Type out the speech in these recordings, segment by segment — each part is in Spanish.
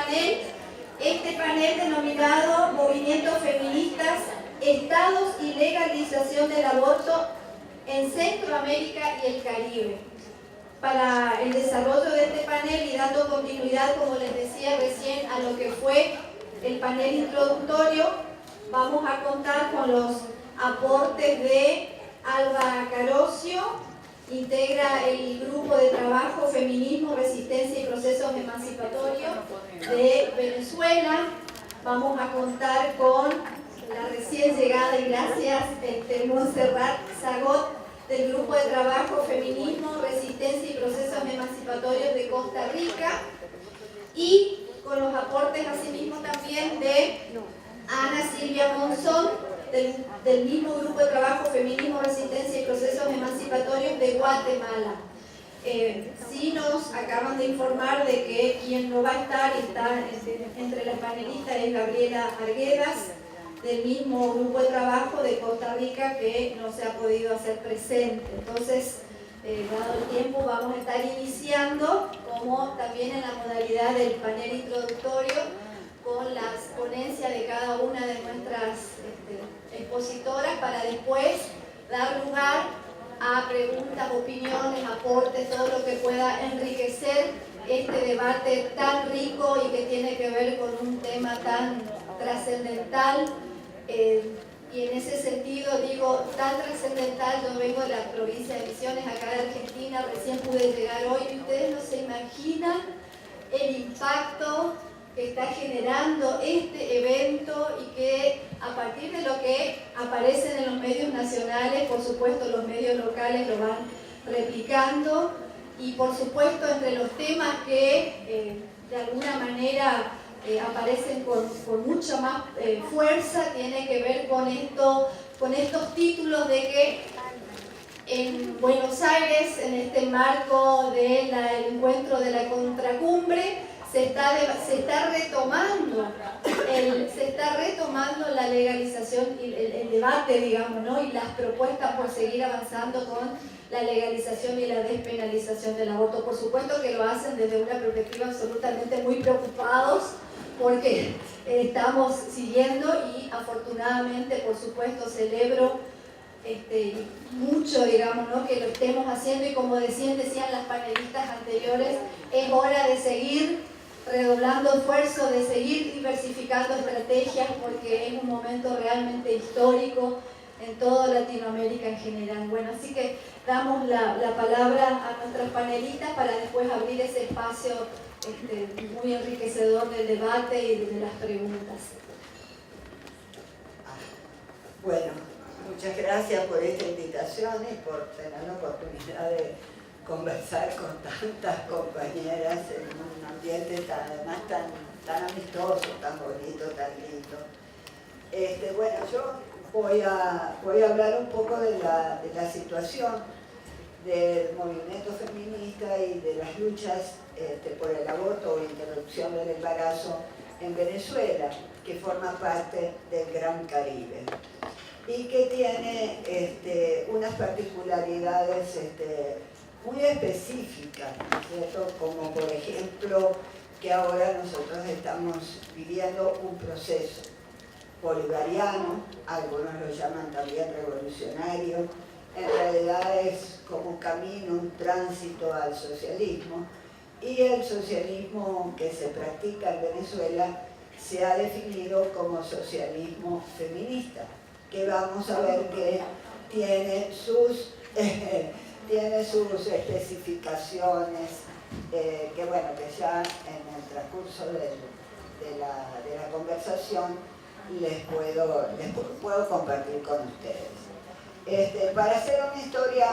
este panel denominado Movimientos Feministas, Estados y Legalización del Aborto en Centroamérica y el Caribe. Para el desarrollo de este panel y dando continuidad, como les decía recién, a lo que fue el panel introductorio, vamos a contar con los aportes de Alba Carocio, integra el grupo de trabajo Feminismo, Resistencia y Procesos Emancipatorios de Venezuela. Vamos a contar con la recién llegada, y gracias, Montserrat Zagot, del grupo de trabajo Feminismo, Resistencia y Procesos Emancipatorios de Costa Rica, y con los aportes asimismo también de Ana Silvia Monzón, del mismo grupo de trabajo Feminismo, Resistencia y Procesos Emancipatorios de Guatemala. Sí nos acaban de informar de que quien no va a estar entre las panelistas es Gabriela Arguedas, del mismo grupo de trabajo de Costa Rica, que no se ha podido hacer presente. Entonces, dado el tiempo, vamos a estar iniciando, como también en la modalidad del panel introductorio, con las ponencias de cada una de nuestras expositoras, para después dar lugar a preguntas, opiniones, aportes, todo lo que pueda enriquecer este debate tan rico y que tiene que ver con un tema tan trascendental. Y en ese sentido digo, tan trascendental. Yo vengo de la provincia de Misiones, acá de Argentina, recién pude llegar hoy, y ustedes no se imaginan el impacto que está generando este evento, y que a partir de lo que aparece en los medios nacionales, por supuesto los medios locales lo van replicando, y por supuesto entre los temas que de alguna manera aparecen con mucha más fuerza, tiene que ver con estos títulos de que en Buenos Aires, en este marco del encuentro de la contracumbre, se está retomando la legalización y el debate, digamos, ¿no? Y las propuestas por seguir avanzando con la legalización y la despenalización del aborto. Por supuesto que lo hacen desde una perspectiva absolutamente muy preocupados, porque estamos siguiendo, y afortunadamente, por supuesto, celebro mucho, digamos, ¿no?, que lo estemos haciendo, y como decían las panelistas anteriores, es hora de seguir redoblando esfuerzos, de seguir diversificando estrategias, porque es un momento realmente histórico en toda Latinoamérica en general. Bueno, así que damos la palabra a nuestras panelistas para después abrir ese espacio muy enriquecedor del debate y de las preguntas. Bueno, muchas gracias por esta invitación y por tener la oportunidad de conversar con tantas compañeras en un ambiente además tan amistoso, tan bonito, tan lindo. Bueno, yo voy a hablar un poco de la situación del movimiento feminista y de las luchas por el aborto o interrupción del embarazo en Venezuela, que forma parte del Gran Caribe y que tiene unas particularidades muy específicas, ¿cierto? Como por ejemplo que ahora nosotros estamos viviendo un proceso bolivariano, algunos lo llaman también revolucionario, en realidad es como un camino, un tránsito al socialismo, y el socialismo que se practica en Venezuela se ha definido como socialismo feminista, que vamos a ver que tiene sus especificaciones, que bueno, que ya en el transcurso de la conversación les puedo compartir con ustedes. Para hacer una historia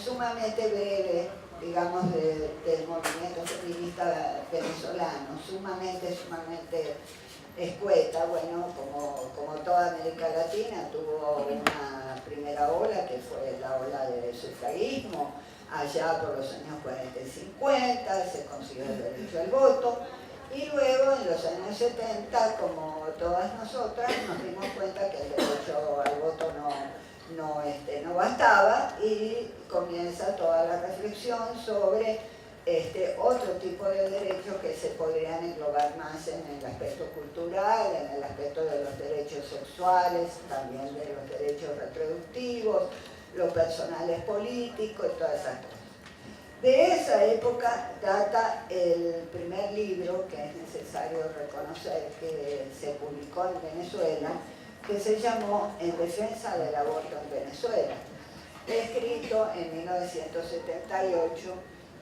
sumamente breve, digamos, del movimiento feminista venezolano, sumamente escueta, bueno, como toda América Latina, tuvo una primera ola que fue la ola del sufragismo, allá por los años 40 y 50, se consiguió el derecho al voto, y luego en los años 70, como todas nosotras, nos dimos cuenta que el derecho al voto no bastaba, y comienza toda la reflexión sobre otro tipo de derechos que se podrían englobar más en el aspecto cultural, en el aspecto de los derechos sexuales, también de los derechos reproductivos, lo personal es político y todas esas cosas. De esa época data el primer libro que es necesario reconocer que se publicó en Venezuela, que se llamó En defensa del aborto en Venezuela, escrito en 1978,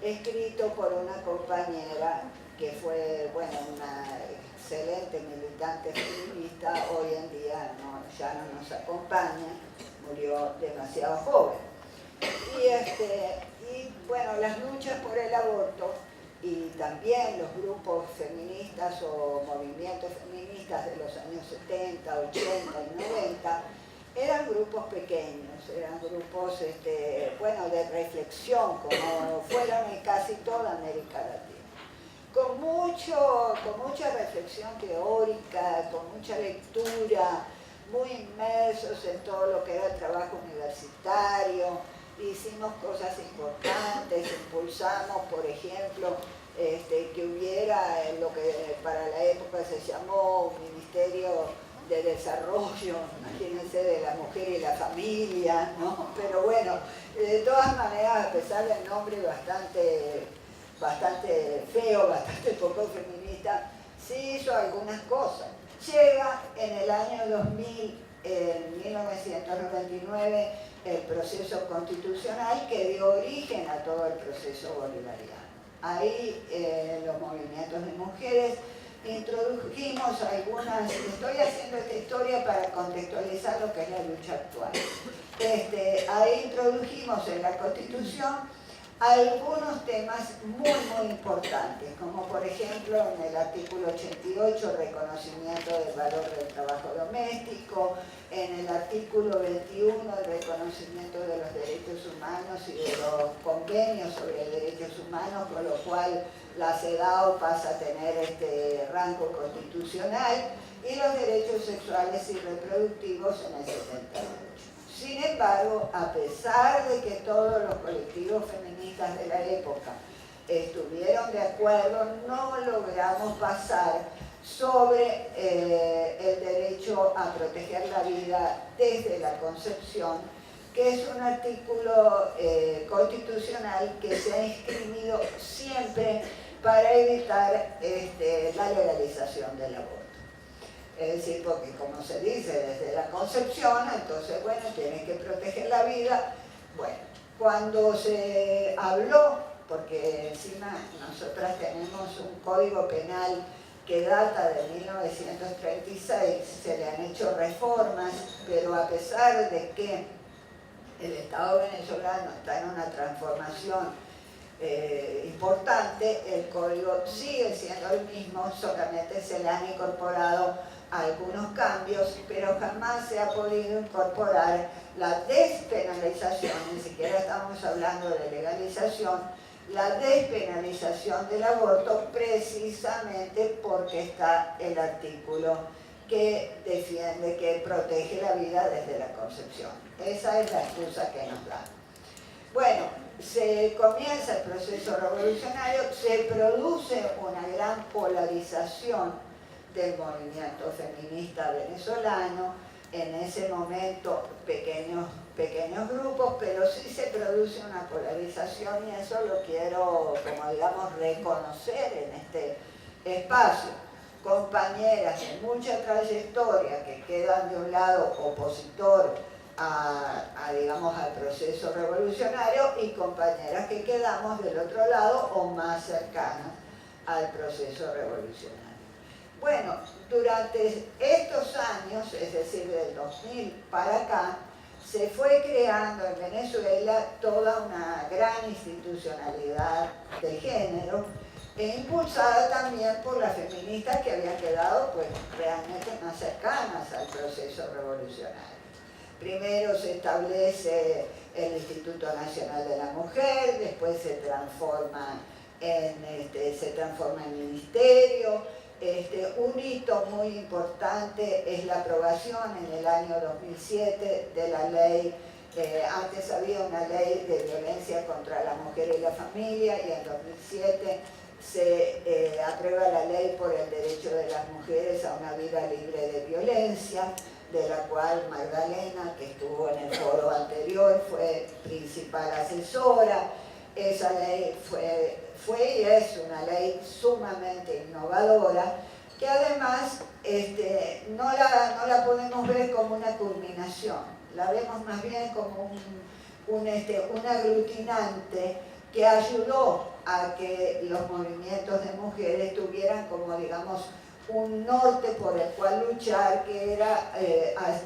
escrito por una compañera que fue, bueno, una excelente militante feminista, hoy en día ya no nos acompaña, murió demasiado joven. Y bueno, las luchas por el aborto y también los grupos feministas o movimientos feministas de los años 70, 80 y 90 eran grupos pequeños, eran grupos bueno, de reflexión, como fueron en casi toda América Latina. Con mucha reflexión teórica, con mucha lectura, muy inmersos en todo lo que era el trabajo universitario. Hicimos cosas importantes, impulsamos, por ejemplo, que hubiera lo que para la época se llamó un Ministerio de Desarrollo, imagínense, de la mujer y la familia, ¿no? Pero bueno, de todas maneras, a pesar del nombre bastante feo, bastante poco feminista, sí hizo algunas cosas. Llega en el año 2000, en 1999, el proceso constitucional que dio origen a todo el proceso bolivariano. Ahí los movimientos de mujeres introdujimos algunas, estoy haciendo esta historia para contextualizar lo que es la lucha actual. Ahí introdujimos en la Constitución algunos temas muy importantes, como por ejemplo en el artículo 88, reconocimiento del valor del trabajo doméstico, en el artículo 21, el reconocimiento de los derechos humanos y de los convenios sobre derechos humanos, con lo cual la CEDAW pasa a tener rango constitucional, y los derechos sexuales y reproductivos en el 78. Sin embargo, a pesar de que todos los colectivos feministas de la época estuvieron de acuerdo, no logramos pasar sobre el derecho a proteger la vida desde la concepción, que es un artículo constitucional que se ha inscrito siempre para evitar la legalización del aborto. Es decir, porque como se dice desde la concepción, entonces, bueno, tienen que proteger la vida. Bueno, cuando se habló, porque encima nosotras tenemos un código penal que data de 1936, se le han hecho reformas, pero a pesar de que el Estado venezolano está en una transformación importante, el código sigue siendo el mismo, solamente se le han incorporado algunos cambios, pero jamás se ha podido incorporar la despenalización, ni siquiera estamos hablando de legalización, la despenalización del aborto, precisamente porque está el artículo que defiende, que protege la vida desde la concepción. Esa es la excusa que nos dan. Bueno, se comienza el proceso revolucionario, se produce una gran polarización del movimiento feminista venezolano, en ese momento pequeños grupos, pero sí se produce una polarización y eso lo quiero, como digamos, reconocer en este espacio. Compañeras de mucha trayectoria que quedan de un lado opositor digamos, al proceso revolucionario y compañeras que quedamos del otro lado o más cercanas al proceso revolucionario. Bueno, durante estos años, es decir, del 2000 para acá, se fue creando en Venezuela toda una gran institucionalidad de género, impulsada también por las feministas que habían quedado pues, realmente más cercanas al proceso revolucionario. Primero se establece el Instituto Nacional de la Mujer, después se transforma en ministerio. Un hito muy importante es la aprobación en el año 2007 de la ley Antes había una ley de violencia contra la mujer y la familia y en 2007 se aprueba la ley por el derecho de las mujeres a una vida libre de violencia, de la cual Magdalena, que estuvo en el foro anterior, fue principal asesora. Esa ley fue y es una ley sumamente innovadora, que además no la podemos ver como una culminación, la vemos más bien como un aglutinante que ayudó a que los movimientos de mujeres tuvieran como, digamos, un norte por el cual luchar, que era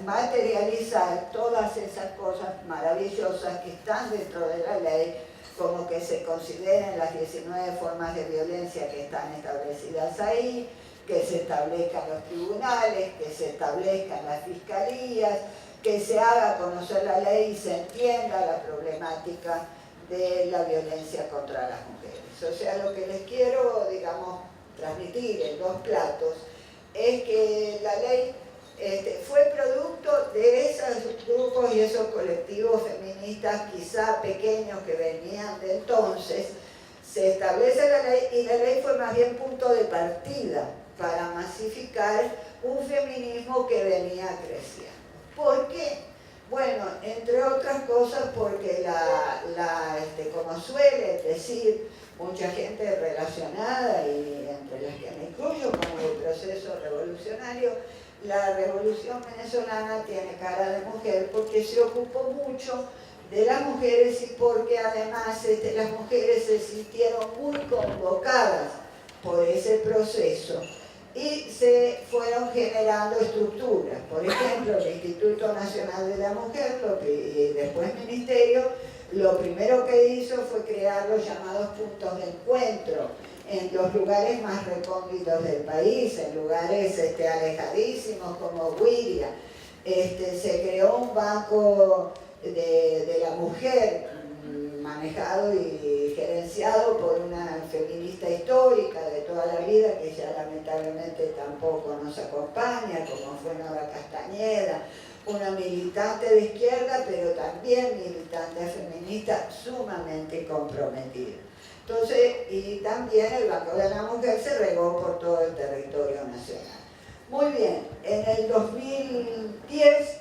materializar todas esas cosas maravillosas que están dentro de la ley, como que se consideren las 19 formas de violencia que están establecidas ahí, que se establezcan los tribunales, que se establezcan las fiscalías, que se haga conocer la ley y se entienda la problemática de la violencia contra las mujeres. O sea, lo que les quiero, digamos, transmitir en dos platos es que la ley fue producto de esos grupos y esos colectivos feministas quizá pequeños que venían de entonces. Se establece la ley y la ley fue más bien punto de partida para masificar un feminismo que venía creciendo. ¿Por qué? Bueno, entre otras cosas porque como suele decir mucha gente relacionada, y entre las que me incluyo con el proceso revolucionario, la revolución venezolana tiene cara de mujer porque se ocupó mucho de las mujeres y porque además las mujeres se sintieron muy convocadas por ese proceso y se fueron generando estructuras. Por ejemplo, el Instituto Nacional de la Mujer y después Ministerio, lo primero que hizo fue crear los llamados puntos de encuentro en los lugares más recónditos del país, en lugares alejadísimos como Huiria. Se creó un banco de la mujer manejado y gerenciado por una feminista histórica de toda la vida, que ya lamentablemente tampoco nos acompaña, como fue Nora Castañeda, una militante de izquierda, pero también militante feminista sumamente comprometida. Entonces, y también el Banco de la Mujer se regó por todo el territorio nacional. Muy bien, en el 2010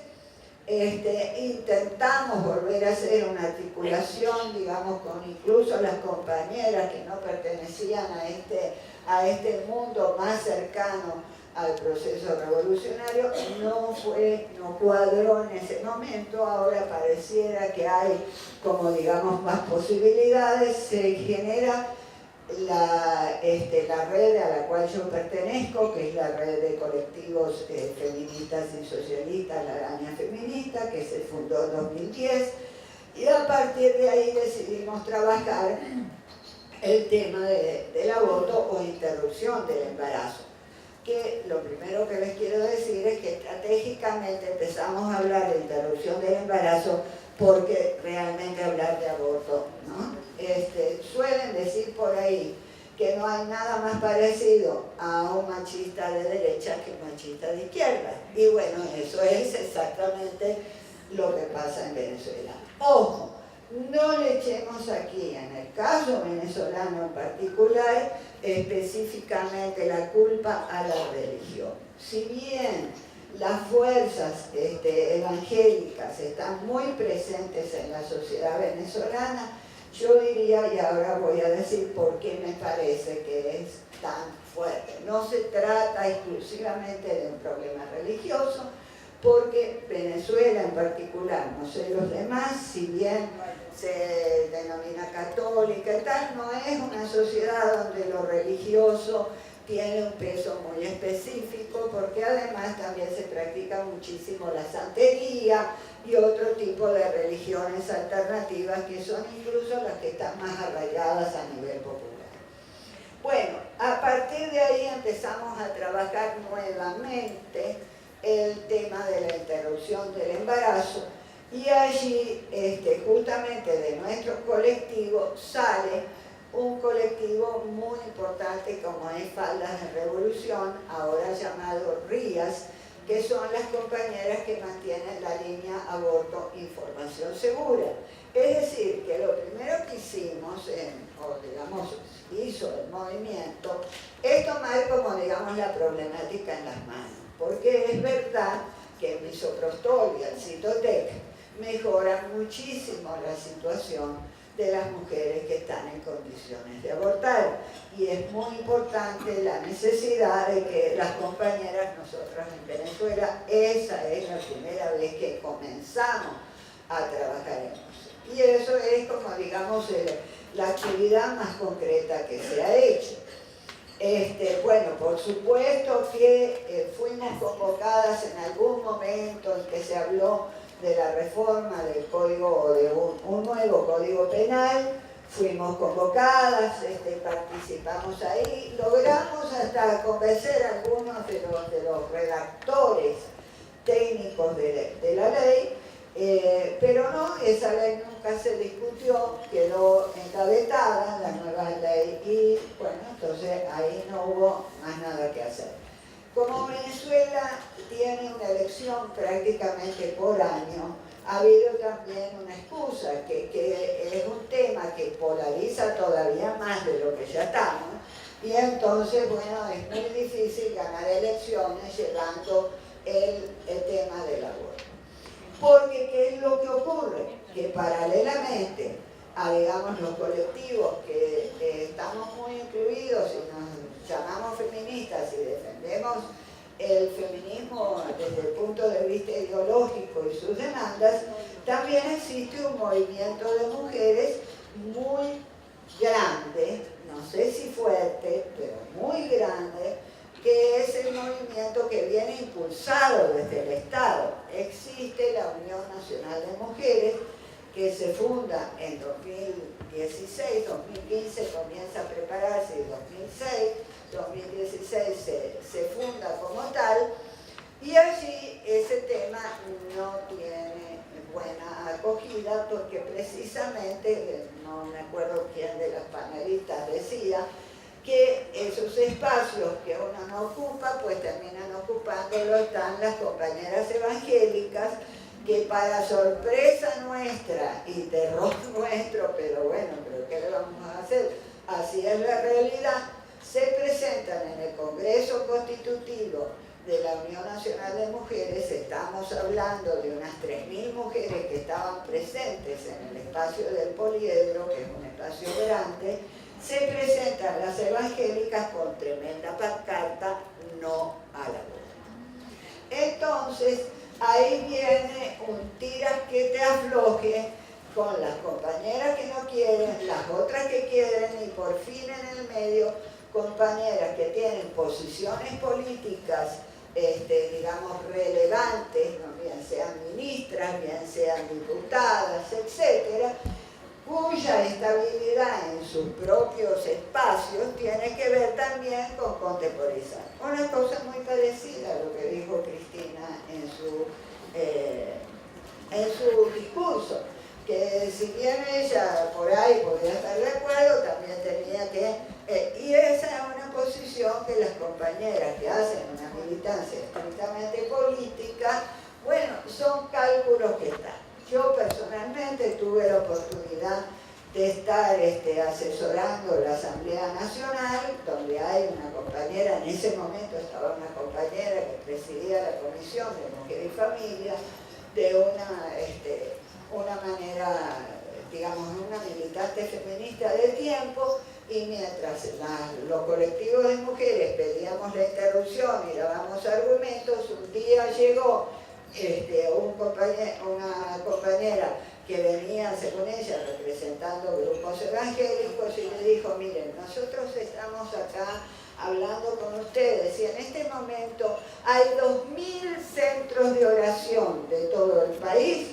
intentamos volver a hacer una articulación, digamos, con incluso las compañeras que no pertenecían a este mundo más cercano al proceso revolucionario. No cuadró en ese momento. Ahora pareciera que hay, como digamos, más posibilidades. Se genera la red a la cual yo pertenezco, que es la red de colectivos feministas y socialistas, la Araña Feminista, que se fundó en 2010, y a partir de ahí decidimos trabajar el tema del aborto o interrupción del embarazo. Que lo primero que les quiero decir es que estratégicamente empezamos a hablar de interrupción del embarazo porque realmente hablar de aborto, ¿no? Suelen decir por ahí que no hay nada más parecido a un machista de derecha que un machista de izquierda. Y bueno, eso es exactamente lo que pasa en Venezuela. Ojo, no le echemos aquí, en el caso venezolano en particular, específicamente la culpa a la religión. Si bien las fuerzas evangélicas están muy presentes en la sociedad venezolana, yo diría, y ahora voy a decir por qué me parece que es tan fuerte. No se trata exclusivamente de un problema religioso, porque Venezuela en particular, no sé los demás, si bien se denomina católica y tal, no es una sociedad donde lo religioso tiene un peso muy específico, porque además también se practica muchísimo la santería y otro tipo de religiones alternativas que son incluso las que están más arraigadas a nivel popular. Bueno, a partir de ahí empezamos a trabajar nuevamente el tema de la interrupción del embarazo, y allí justamente de nuestro colectivo sale un colectivo muy importante como es Faldas de Revolución, ahora llamado RIAS, que son las compañeras que mantienen la línea Aborto Información Segura. Es decir, que lo primero que hicimos, o digamos, hizo el movimiento, es tomar como, digamos, la problemática en las manos. Porque es verdad que el misoprostol y el Cytotec mejoran muchísimo la situación de las mujeres que están en condiciones de abortar. Y es muy importante la necesidad de que las compañeras, nosotras en Venezuela, esa es la primera vez que comenzamos a trabajar en eso. Y eso es como, digamos, la actividad más concreta que se ha hecho. Bueno, por supuesto que fuimos convocadas en algún momento en que se habló de la reforma del código, de un nuevo código penal, fuimos convocadas, participamos ahí, logramos hasta convencer a algunos de los redactores técnicos de la ley, pero no, esa ley nunca se discutió, quedó engavetada la nueva ley y bueno, entonces ahí no hubo más nada que hacer. Como Venezuela tiene una elección prácticamente por año, ha habido también una excusa, que es un tema que polariza todavía más de lo que ya estamos, y entonces, bueno, es muy difícil ganar elecciones llevando el tema del aborto. Porque, ¿qué es lo que ocurre? Que paralelamente a, digamos, los colectivos que estamos muy incluidos y nos llamamos feministas y defendemos el feminismo desde el punto de vista ideológico y sus demandas, también existe un movimiento de mujeres muy grande, no sé si fuerte, pero muy grande, que es el movimiento que viene impulsado desde el Estado. Existe la Unión Nacional de Mujeres, que se funda en 2016, 2015 comienza a prepararse y 2016 se funda como tal, y allí ese tema no tiene buena acogida porque precisamente, no me acuerdo quién de las panelistas decía, que esos espacios que uno no ocupa, pues terminan ocupándolo, están las compañeras evangélicas, que para sorpresa nuestra y terror nuestro, pero bueno, pero ¿qué le vamos a hacer? Así es la realidad, se presentan en el Congreso Constitutivo de la Unión Nacional de Mujeres. Estamos hablando de unas 3.000 mujeres que estaban presentes en el espacio del Poliedro, que es un espacio grande. Se presentan las evangélicas con tremenda pancarta, no al aborto. Entonces, ahí viene un tiras que te afloje con las compañeras que no quieren, las otras que quieren, y por fin en el medio, compañeras que tienen posiciones políticas, digamos, relevantes, ¿no? Bien sean ministras, bien sean diputadas, etcétera, cuya estabilidad en sus propios espacios tiene que ver también con contemporizar. Una cosa muy parecida a lo que dijo Cristina en su discurso, que si bien ella por ahí podía estar de acuerdo, también tenía que... y esa es una posición que las compañeras que hacen una militancia estrictamente política, bueno, son cálculos que están. Yo personalmente tuve la oportunidad de estar asesorando la Asamblea Nacional, donde hay una compañera, en ese momento estaba una compañera que presidía la Comisión de Mujer y Familia, de una manera, digamos, una militante feminista de tiempo, y mientras los colectivos de mujeres pedíamos la interrupción y dábamos argumentos, un día llegó una compañera que venía, según ella, representando grupos evangélicos, y le dijo: miren, nosotros estamos acá hablando con ustedes y en este momento hay 2.000 centros de oración de todo el país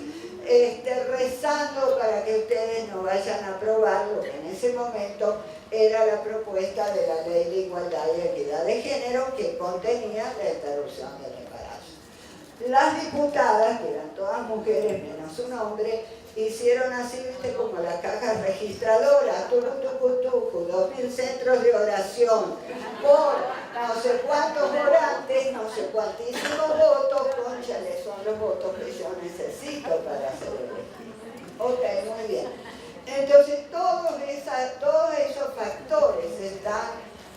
rezando para que ustedes no vayan a aprobar lo que en ese momento era la propuesta de la Ley de Igualdad y Equidad de Género, que contenía la interrupción del embarazo. Las diputadas, que eran todas mujeres menos un hombre, hicieron así, viste, como la caja registradora, tucu, 2.000 centros de oración por no sé cuántos votantes, no sé cuantísimos votos, cónchale, son los votos que yo necesito para ser elegido. Ok, muy bien. Entonces todos esos factores se están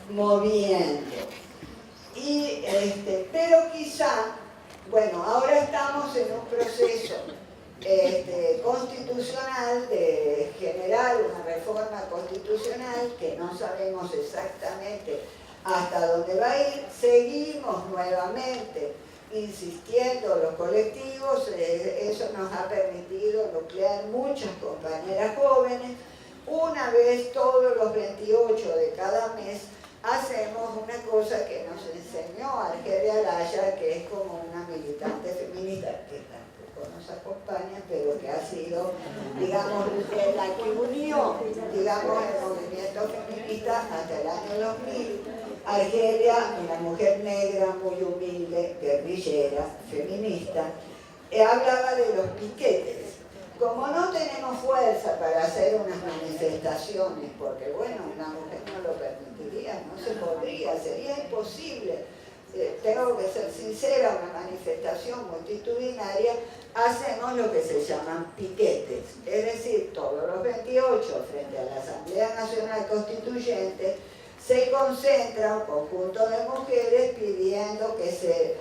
moviendo. Y, pero quizá, bueno, ahora estamos en un proceso constitucional de generar una reforma constitucional que no sabemos exactamente hasta dónde va a ir. Seguimos nuevamente insistiendo los colectivos, eso nos ha permitido nuclear muchas compañeras jóvenes. Una vez todos los 28 de cada mes hacemos una cosa que nos enseñó Argelia Laya, que es como una militante feminista que tampoco nos acompaña, pero que ha sido, digamos, la que unió, digamos, el movimiento feminista hasta el año 2000. Argelia, una mujer negra, muy humilde, guerrillera, feminista, hablaba de los piquetes. Como no tenemos fuerza para hacer unas manifestaciones, porque bueno, una mujer no lo permitiría, no se podría, sería imposible, tengo que ser sincera, una manifestación multitudinaria, hacemos lo que se llaman piquetes, es decir, todos los 28 frente a la Asamblea Nacional Constituyente se concentra un conjunto de mujeres pidiendo que se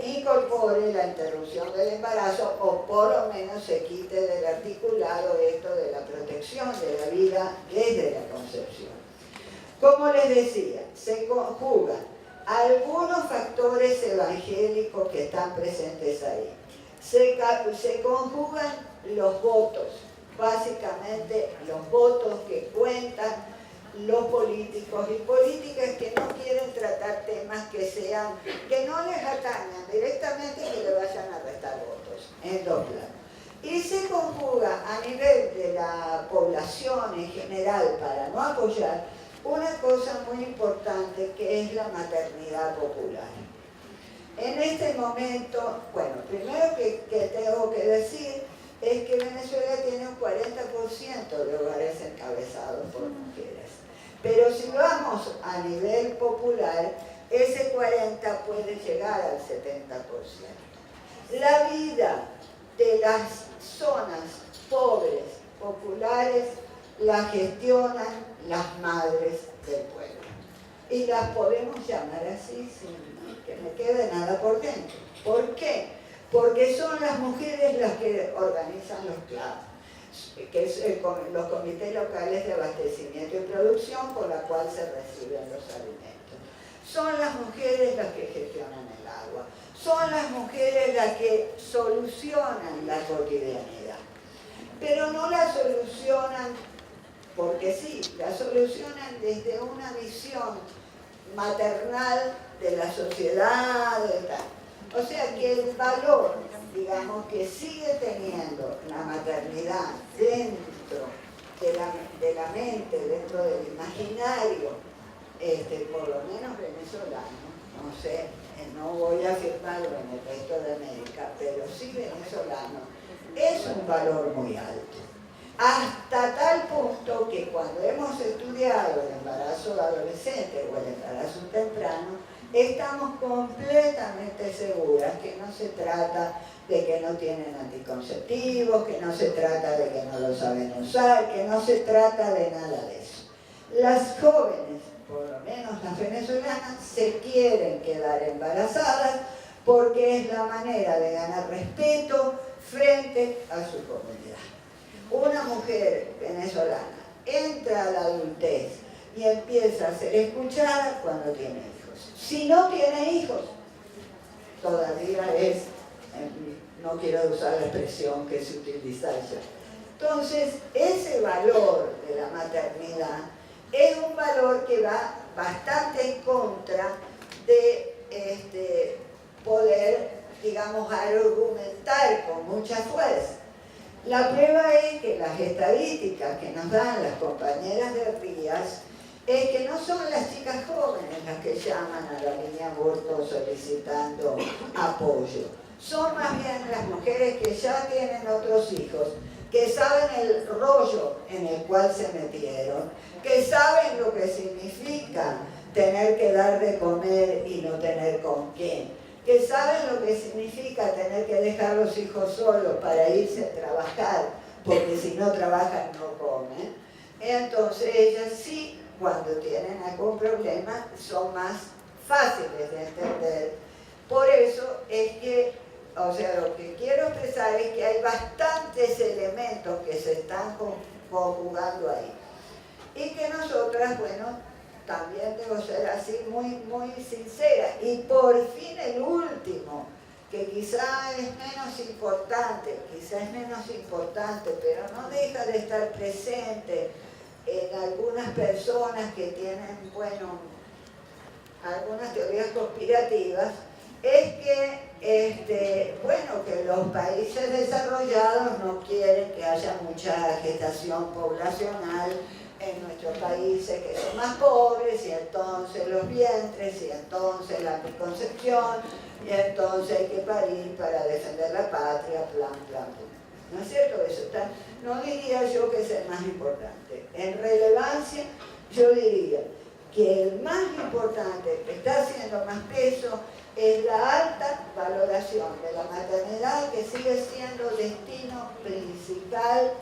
incorpore la interrupción del embarazo o por lo menos se quite del articulado esto de la protección de la vida desde la concepción. Como les decía, se conjugan algunos factores evangélicos que están presentes ahí. Se conjugan los votos, básicamente los votos que cuentan los políticos y políticas que no quieren tratar temas que no les atañan directamente y que le vayan a restar votos, en dos planos. Y se conjuga a nivel de la población en general para no apoyar una cosa muy importante que es la maternidad popular. En este momento, bueno, primero que tengo que decir es que Venezuela tiene un 40% de hogares encabezados por mujeres. Pero si vamos a nivel popular, ese 40% puede llegar al 70%. La vida de las zonas pobres, populares, la gestionan las madres del pueblo. Y las podemos llamar así sin que me quede nada por dentro. ¿Por qué? Porque son las mujeres las que organizan los CLAP, que es los comités locales de abastecimiento y producción por la cual se reciben los alimentos. Son las mujeres las que gestionan el agua, son las mujeres las que solucionan la cotidianidad. Pero no la solucionan porque sí, la solucionan desde una visión maternal de la sociedad, de tal. O sea que el valor, digamos, que sigue teniendo la maternidad dentro de la mente, dentro del imaginario, por lo menos venezolano, no sé, no voy a afirmarlo en el resto de América, pero sí venezolano, es un valor muy alto. Hasta tal punto que cuando hemos estudiado el embarazo adolescente o el embarazo temprano, estamos completamente seguras que no se trata de que no tienen anticonceptivos, que no se trata de que no lo saben usar, que no se trata de nada de eso. Las jóvenes, por lo menos las venezolanas, se quieren quedar embarazadas porque es la manera de ganar respeto frente a su comunidad. Una mujer venezolana entra a la adultez y empieza a ser escuchada cuando tiene hijos. Si no tiene hijos, todavía es, no quiero usar la expresión que se utiliza ya. Entonces, ese valor de la maternidad es un valor que va bastante en contra de poder, digamos, argumentar con mucha fuerza. La prueba es que las estadísticas que nos dan las compañeras de RIAS es que no son las chicas jóvenes las que llaman a la línea aborto solicitando apoyo. Son más bien las mujeres que ya tienen otros hijos, que saben el rollo en el cual se metieron, que saben lo que significa tener que dar de comer y no tener con quién, que saben lo que significa tener que dejar a los hijos solos para irse a trabajar, porque si no trabajan no comen. Entonces ellas sí, cuando tienen algún problema, son más fáciles de entender. Por eso es que, o sea, lo que quiero expresar es que hay bastantes elementos que se están conjugando ahí. Y que nosotras, bueno, también debo ser así muy sincera. Y por fin el último, que quizá es menos importante, pero no deja de estar presente en algunas personas que tienen, bueno, algunas teorías conspirativas, es que, bueno, que los países desarrollados no quieren que haya mucha gestación poblacional en nuestros países que son más pobres, y entonces los vientres, y entonces la anticoncepción, y entonces hay que parir para defender la patria, plan. ¿No es cierto eso? No diría yo que es el más importante. En relevancia, yo diría que el más importante, que está haciendo más peso, es la alta valoración de la maternidad, que sigue siendo destino principal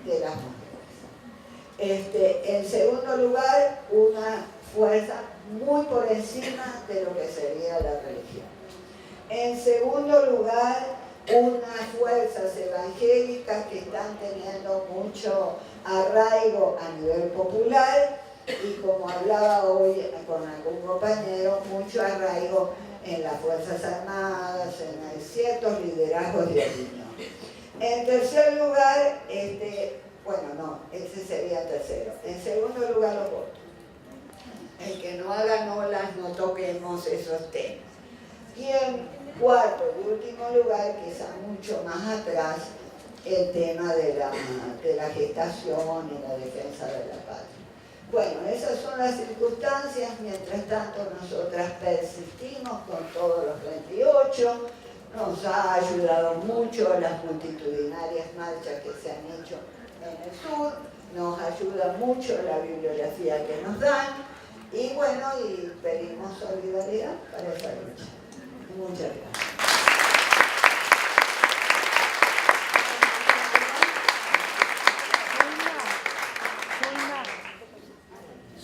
de las mujeres. En segundo lugar, una fuerza muy por encima de lo que sería la religión. En segundo lugar, unas fuerzas evangélicas que están teniendo mucho arraigo a nivel popular y, como hablaba hoy con algún compañero, mucho arraigo en las Fuerzas Armadas, en ciertos liderazgos de opinión. En tercer lugar, bueno, no, ese sería tercero. En segundo lugar, los votos. El que no haga olas, no toquemos esos temas. Y en cuarto y último lugar, quizá mucho más atrás, el tema de la gestación y la defensa de la patria. Bueno, esas son las circunstancias. Mientras tanto, nosotras persistimos con todos los 28. Nos ha ayudado mucho las multitudinarias marchas que se han hecho en el sur. Nos ayuda mucho la bibliografía que nos dan. Y bueno, y pedimos solidaridad para esa lucha. Muchas gracias.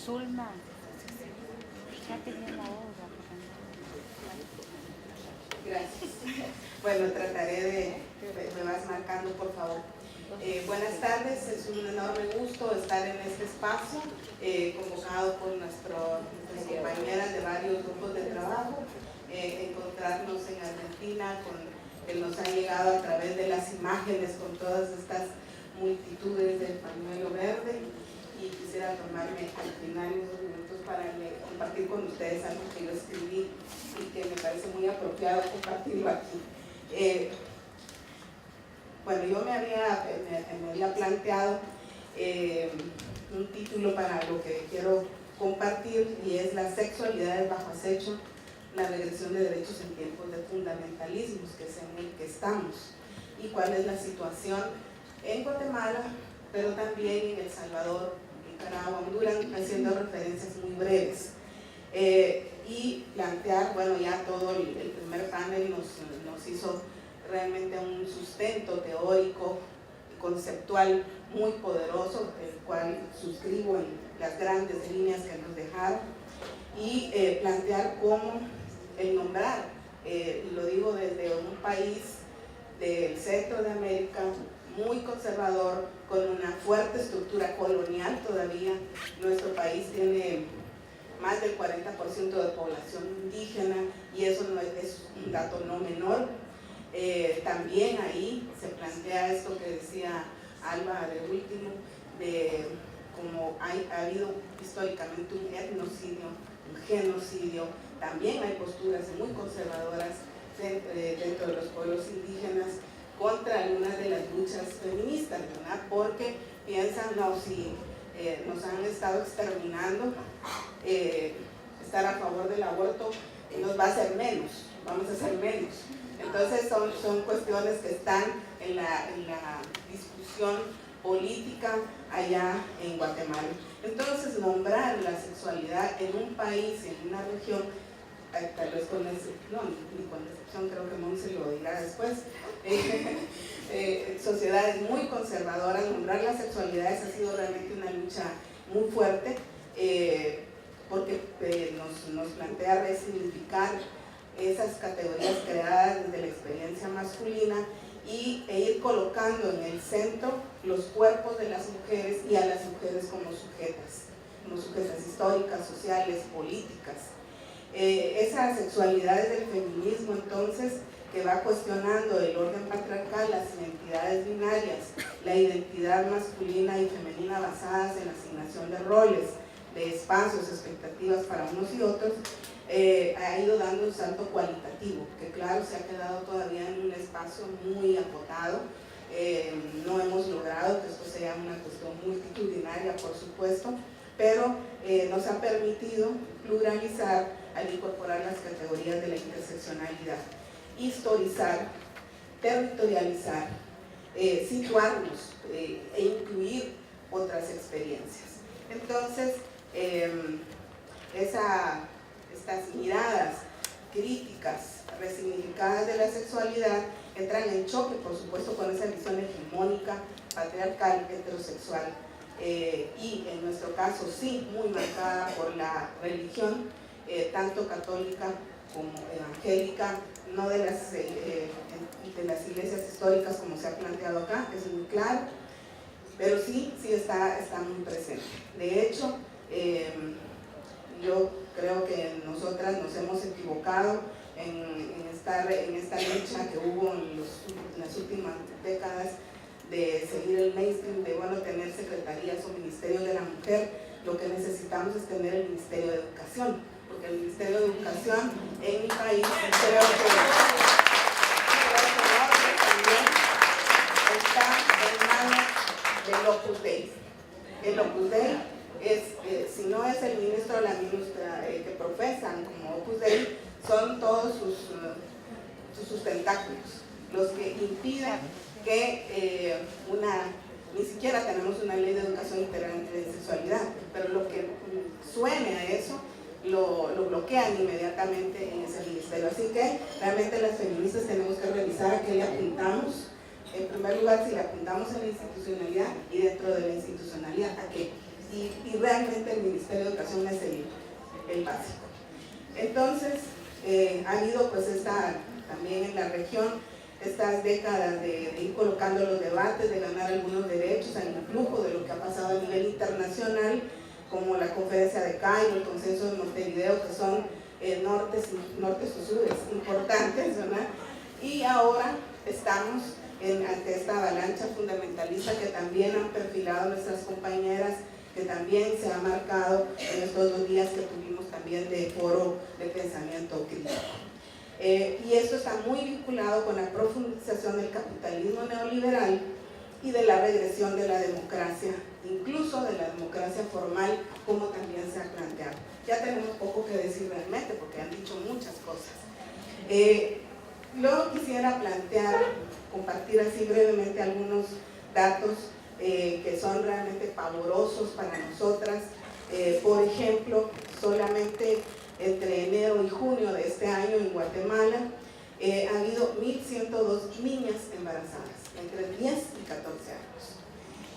Zulma, ya tenía la obra. Gracias. Bueno, trataré de... Me vas marcando, por favor. Buenas tardes, es un enorme gusto estar en este espacio, convocado por nuestras compañeras de varios grupos de trabajo, encontrarnos en Argentina, que nos han llegado a través de las imágenes con todas estas multitudes del pañuelo verde. Y quisiera tomarme al final unos minutos para compartir con ustedes algo que yo escribí y que me parece muy apropiado compartirlo aquí. Bueno, yo me había planteado un título para lo que quiero compartir, y es las sexualidades bajo acecho, la regresión de derechos en tiempos de fundamentalismos, que es en el que estamos, y cuál es la situación en Guatemala, pero también en El Salvador, Nicaragua, Honduras, haciendo referencias muy breves. Y plantear, bueno, ya todo el primer panel nos hizo realmente un sustento teórico y conceptual muy poderoso, el cual suscribo en las grandes líneas que nos dejaron, y plantear cómo el nombrar, lo digo desde un país del centro de América, muy conservador, con una fuerte estructura colonial todavía. Nuestro país tiene más del 40% de población indígena, y eso no es un dato no menor. También ahí se plantea esto que decía Alba de último, de cómo ha habido históricamente un etnocidio, un genocidio. También hay posturas muy conservadoras dentro de los pueblos indígenas contra algunas de las luchas feministas, ¿verdad? Porque piensan, no, si nos han estado exterminando, estar a favor del aborto nos va a hacer menos, vamos a hacer menos. Entonces son cuestiones que están en la discusión política allá en Guatemala. Entonces, nombrar la sexualidad en un país, en una región, tal vez con excepción, ni con excepción, creo que Monse lo dirá después, sociedades muy conservadoras, nombrar las sexualidades ha sido realmente una lucha muy fuerte, porque nos plantea resignificar esas categorías creadas desde la experiencia masculina e ir colocando en el centro los cuerpos de las mujeres y a las mujeres como sujetas históricas, sociales, políticas. Esas sexualidades del feminismo, entonces, que va cuestionando el orden patriarcal, las identidades binarias, la identidad masculina y femenina basadas en la asignación de roles, de espacios, expectativas para unos y otros, ha ido dando un salto cualitativo, que claro, se ha quedado todavía en un espacio muy acotado. No hemos logrado que esto sea una cuestión multitudinaria, por supuesto, pero nos ha permitido pluralizar al incorporar las categorías de la interseccionalidad, historizar, territorializar, situarnos e incluir otras experiencias. Entonces, estas miradas críticas, resignificadas de la sexualidad, entran en choque, por supuesto, con esa visión hegemónica, patriarcal, heterosexual, y en nuestro caso sí, muy marcada por la religión, tanto católica como evangélica, no de las iglesias históricas como se ha planteado acá, es muy claro, pero sí está muy presente. De hecho, yo creo que nosotras nos hemos equivocado en esta lucha que hubo en las últimas décadas de seguir el mainstream, de tener secretarías o ministerios de la mujer. Lo que necesitamos es tener el Ministerio de Educación, porque el Ministerio de Educación en mi país creo que también está en manos del Opus Dei. El Opus Dei es, si no es el ministro o la ministra que profesan como Opus Dei, son todos sus tentáculos los que impiden que ni siquiera tenemos una ley de educación integral de sexualidad, pero lo que suene a eso lo bloquean inmediatamente en ese ministerio. Así que realmente las feministas tenemos que revisar a qué le apuntamos. En primer lugar, si le apuntamos a la institucionalidad, y dentro de la institucionalidad, ¿a qué? Y realmente el Ministerio de Educación es el básico. Entonces, ha habido pues también en la región estas décadas de ir colocando los debates, de ganar algunos derechos al influjo de lo que ha pasado a nivel internacional, como la conferencia de Cairo, el consenso de Montevideo, que son nortes y sures importantes, ¿verdad? Y ahora estamos ante esta avalancha fundamentalista que también han perfilado nuestras compañeras, que también se ha marcado en estos 2 días que tuvimos también de foro de pensamiento crítico. Y esto está muy vinculado con la profundización del capitalismo neoliberal y de la regresión de la democracia, incluso de la democracia formal, como también se ha planteado. Ya tenemos poco que decir realmente, porque han dicho muchas cosas. Luego quisiera compartir así brevemente algunos datos que son realmente pavorosos para nosotras. Por ejemplo, solamente entre enero y junio de este año en Guatemala ha habido 1.102 niñas embarazadas entre 10 y 14 años.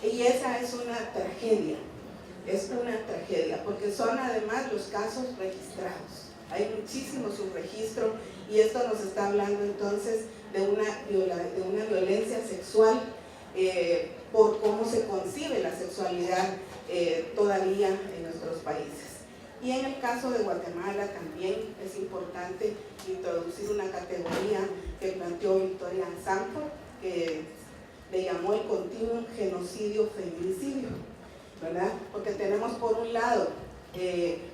Y esa es una tragedia, porque son además los casos registrados. Hay muchísimo subregistro, y esto nos está hablando entonces de una violencia sexual por cómo se concibe la sexualidad todavía en nuestros países. Y en el caso de Guatemala también es importante introducir una categoría que planteó Victoria Sanford, que le llamó el continuum genocidio-feminicidio, ¿verdad? Porque tenemos por un lado,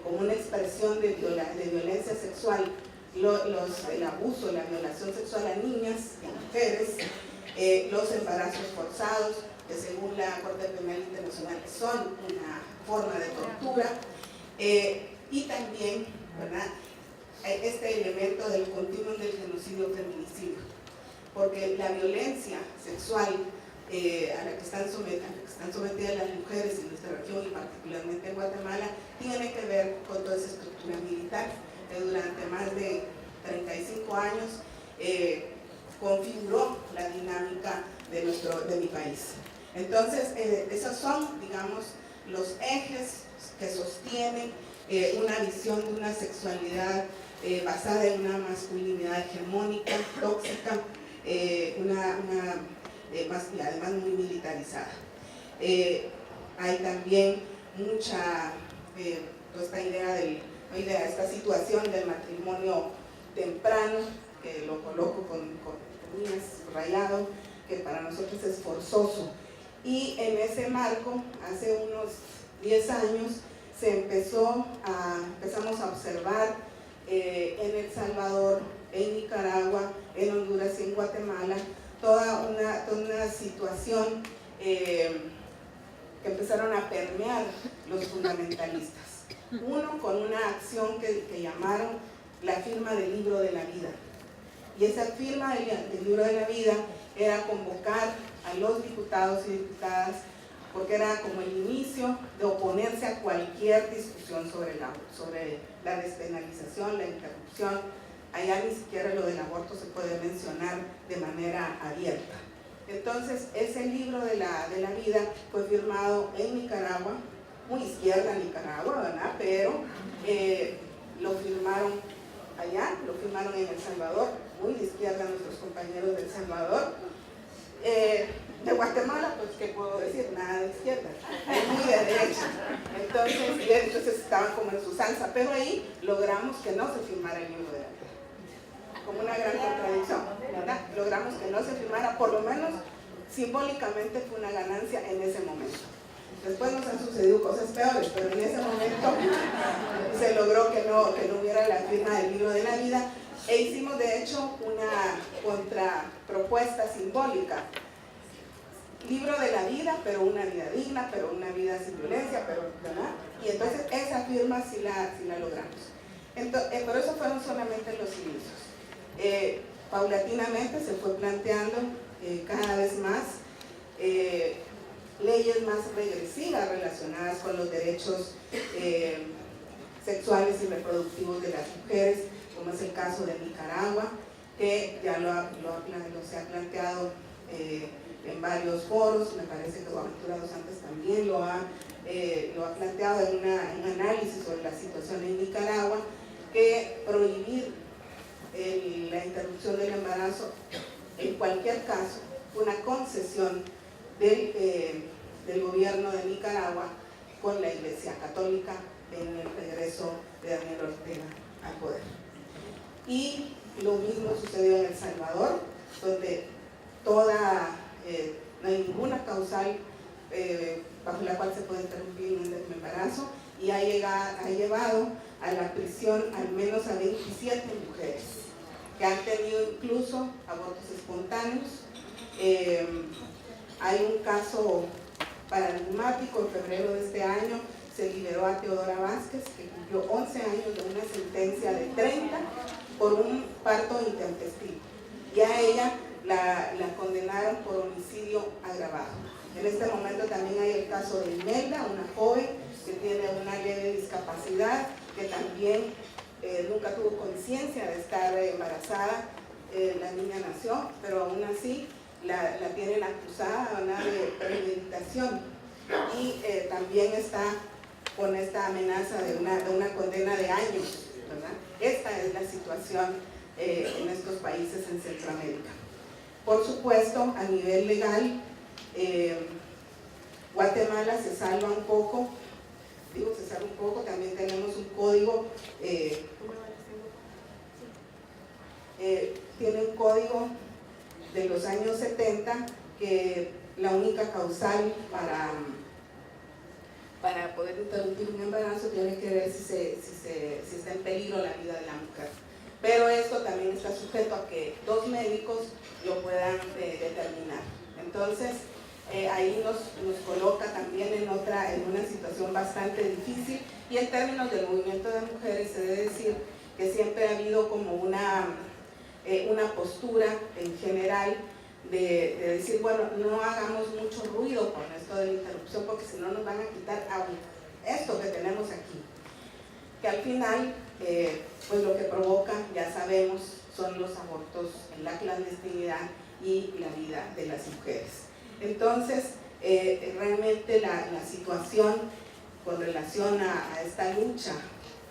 como una expresión de violencia sexual, el abuso, la violación sexual a niñas y a mujeres, los embarazos forzados, que según la Corte Penal Internacional son una forma de tortura, y también, ¿verdad?, este elemento del continuum del genocidio-feminicidio, porque la violencia sexual a la que están sometidas las mujeres en nuestra región y particularmente en Guatemala, tiene que ver con toda esa estructura militar que durante más de 35 años configuró la dinámica de mi país. Entonces, esos son, digamos, los ejes que sostienen una visión de una sexualidad basada en una masculinidad hegemónica, tóxica, además muy militarizada. Hay también mucha, esta situación del matrimonio temprano, que lo coloco con comillas, rayado, que para nosotros es forzoso. Y en ese marco, hace unos 10 años, empezamos a observar en El Salvador, en Nicaragua, en Honduras y en Guatemala, toda una situación que empezaron a permear los fundamentalistas. Uno, con una acción que llamaron la firma del libro de la vida. Y esa firma del libro de la vida era convocar a los diputados y diputadas, porque era como el inicio de oponerse a cualquier discusión sobre la despenalización, la interrupción. Allá ni siquiera lo del aborto se puede mencionar de manera abierta. Entonces, ese libro de la vida fue firmado en Nicaragua, muy izquierda Nicaragua, ¿verdad? Pero lo firmaron allá, lo firmaron en El Salvador, muy de izquierda nuestros compañeros de El Salvador. De Guatemala, pues, ¿qué puedo decir? Nada de izquierda, es muy de derecha. Entonces estaban como en su salsa, pero ahí logramos que no se firmara el libro de la vida. Como una gran contradicción, ¿verdad? Logramos que no se firmara, por lo menos simbólicamente fue una ganancia en ese momento. Después nos han sucedido cosas peores, pero en ese momento se logró que no hubiera la firma del libro de la vida, e hicimos de hecho una contrapropuesta simbólica. Libro de la vida, pero una vida digna, pero una vida sin violencia, ¿verdad? Y entonces esa firma sí la logramos. Pero eso fueron solamente los inicios. Paulatinamente se fue planteando cada vez más leyes más regresivas relacionadas con los derechos sexuales y reproductivos de las mujeres, como es el caso de Nicaragua, que ya se ha planteado en varios foros. Me parece que Juventud dos Santos también lo ha planteado en un análisis sobre la situación en Nicaragua, que prohibir la interrupción del embarazo en cualquier caso fue una concesión del gobierno de Nicaragua con la Iglesia Católica en el regreso de Daniel Ortega al poder. Y lo mismo sucedió en El Salvador, donde no hay ninguna causal bajo la cual se puede interrumpir un embarazo, y ha llevado a la prisión al menos a 27 mujeres que han tenido incluso abortos espontáneos. Hay un caso paradigmático. En febrero de este año se liberó a Teodora Vázquez, que cumplió 11 años de una sentencia de 30 por un parto intempestivo, y a ella la condenaron por homicidio agravado. En este momento también hay el caso de Imelda, una joven que tiene una leve discapacidad, que también nunca tuvo conciencia de estar embarazada. La niña nació, pero aún así la tienen acusada de premeditación, y también está con esta amenaza de una condena de años, ¿verdad? Esta es la situación en estos países en Centroamérica. Por supuesto, a nivel legal, Guatemala se salva un poco, también tenemos un código, tiene un código de los años 70, que la única causal para poder interrumpir un embarazo tiene que ver si está en peligro la vida de la mujer. Pero esto también está sujeto a que 2 médicos lo puedan determinar. Entonces, ahí nos coloca también en una situación bastante difícil. Y en términos del movimiento de mujeres, se debe decir que siempre ha habido como una postura en general de decir, bueno, no hagamos mucho ruido con esto de la interrupción porque si no nos van a quitar esto que tenemos aquí, que al final pues lo que provoca, ya sabemos, son los abortos en la clandestinidad y la vida de las mujeres. Entonces realmente la situación con relación a esta lucha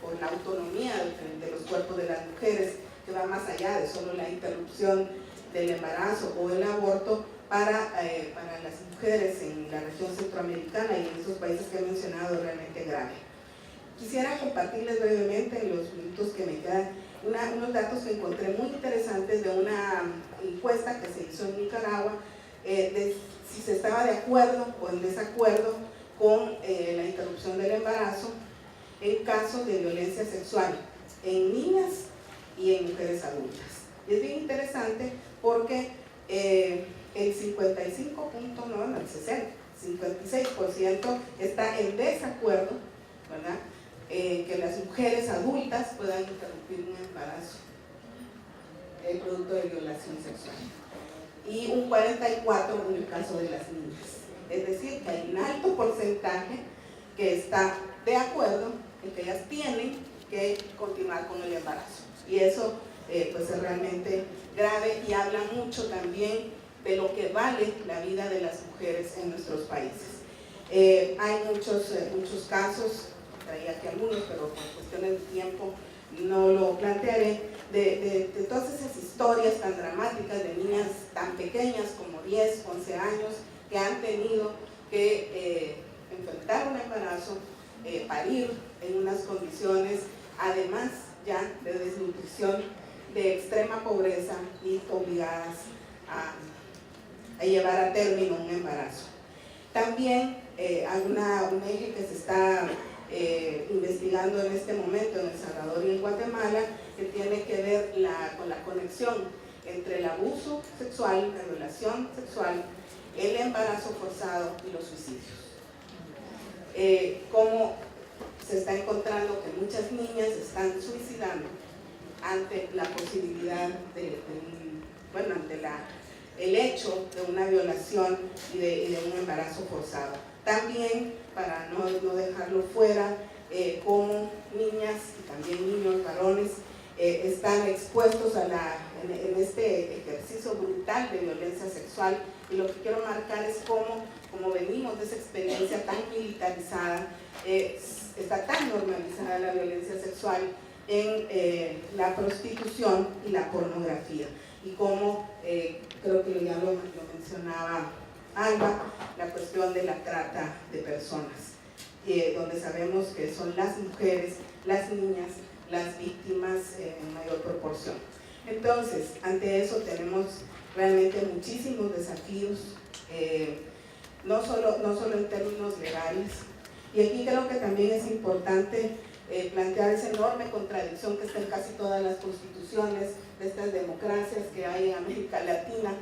por la autonomía de los cuerpos de las mujeres, que va más allá de solo la interrupción del embarazo o el aborto, para las mujeres en la región centroamericana y en esos países que he mencionado, realmente grave. Quisiera compartirles brevemente en los minutos que me quedan unos datos que encontré muy interesantes de una encuesta que se hizo en Nicaragua, de si se estaba de acuerdo o en desacuerdo con la interrupción del embarazo en casos de violencia sexual en niñas y en mujeres adultas. Y es bien interesante porque el 56% está en desacuerdo, ¿verdad?, que las mujeres adultas puedan interrumpir un embarazo producto de violación sexual, y un 44% en el caso de las niñas. Es decir, que hay un alto porcentaje que está de acuerdo en que ellas tienen que continuar con el embarazo, y eso pues es realmente grave y habla mucho también de lo que vale la vida de las mujeres en nuestros países. Hay muchos casos, traía aquí algunos, pero por cuestiones de tiempo no lo plantearé, de todas esas historias tan dramáticas de niñas tan pequeñas como 10, 11 años que han tenido que enfrentar un embarazo, parir en unas condiciones, además ya de desnutrición, de extrema pobreza, y obligadas a llevar a término un embarazo. También hay un eje que se está investigando en este momento en El Salvador y en Guatemala, que tiene que ver con la conexión entre el abuso sexual, la violación sexual, el embarazo forzado y los suicidios. Cómo se está encontrando que muchas niñas están suicidando ante la posibilidad ante el hecho de una violación y de un embarazo forzado. También, para no dejarlo fuera, cómo niñas y también niños varones están expuestos en este ejercicio brutal de violencia sexual. Y lo que quiero marcar es cómo venimos de esa experiencia tan militarizada, está tan normalizada la violencia sexual en la prostitución y la pornografía, y cómo, creo que ya lo mencionaba Alba, la cuestión de la trata de personas, donde sabemos que son las mujeres, las niñas, las víctimas en mayor proporción. Entonces, ante eso tenemos realmente muchísimos desafíos, no solo en términos legales, y aquí creo que también es importante plantear esa enorme contradicción que está en casi todas las constituciones de estas democracias que hay en América Latina,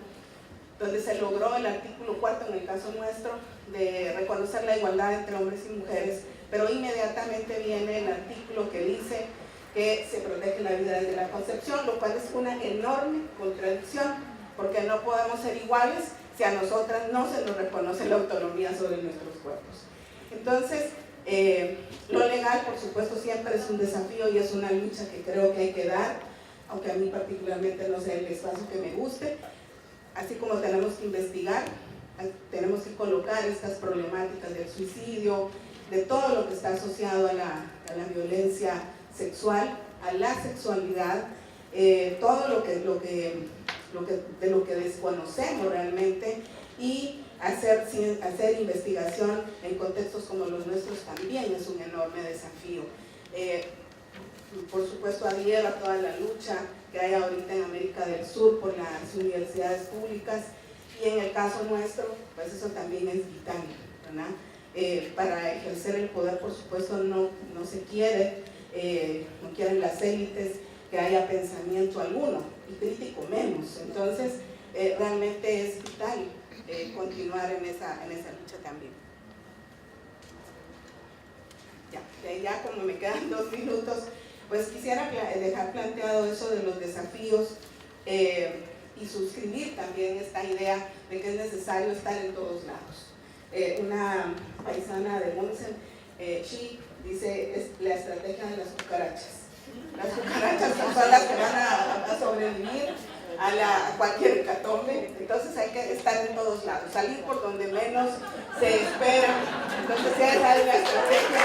donde se logró el artículo 4, en el caso nuestro, de reconocer la igualdad entre hombres y mujeres, pero inmediatamente viene el artículo que dice que se protege la vida desde la concepción, lo cual es una enorme contradicción, porque no podemos ser iguales si a nosotras no se nos reconoce la autonomía sobre nuestros cuerpos. Entonces, lo legal, por supuesto, siempre es un desafío y es una lucha que creo que hay que dar, aunque a mí particularmente no sea el espacio que me guste. Así como tenemos que investigar, tenemos que colocar estas problemáticas del suicidio, de todo lo que está asociado a la violencia sexual, a la sexualidad, todo de lo que desconocemos realmente, y hacer investigación en contextos como los nuestros también es un enorme desafío. Por supuesto, adhiero a toda la lucha que hay ahorita en América del Sur por las universidades públicas, y en el caso nuestro, pues eso también es vital, ¿verdad? Para ejercer el poder, por supuesto, no se quiere, no quieren las élites que haya pensamiento alguno, y crítico menos. Entonces, realmente es vital continuar en esa lucha también. Ya como me quedan 2 minutos, pues quisiera dejar planteado eso de los desafíos. y suscribir también esta idea de que es necesario estar en todos lados. Una paisana de Munsen, Chi, dice, es la estrategia de las cucarachas. Las cucarachas son las que van a sobrevivir a cualquier hecatombe, entonces hay que estar en todos lados, salir por donde menos se espera. Entonces esa es la estrategia.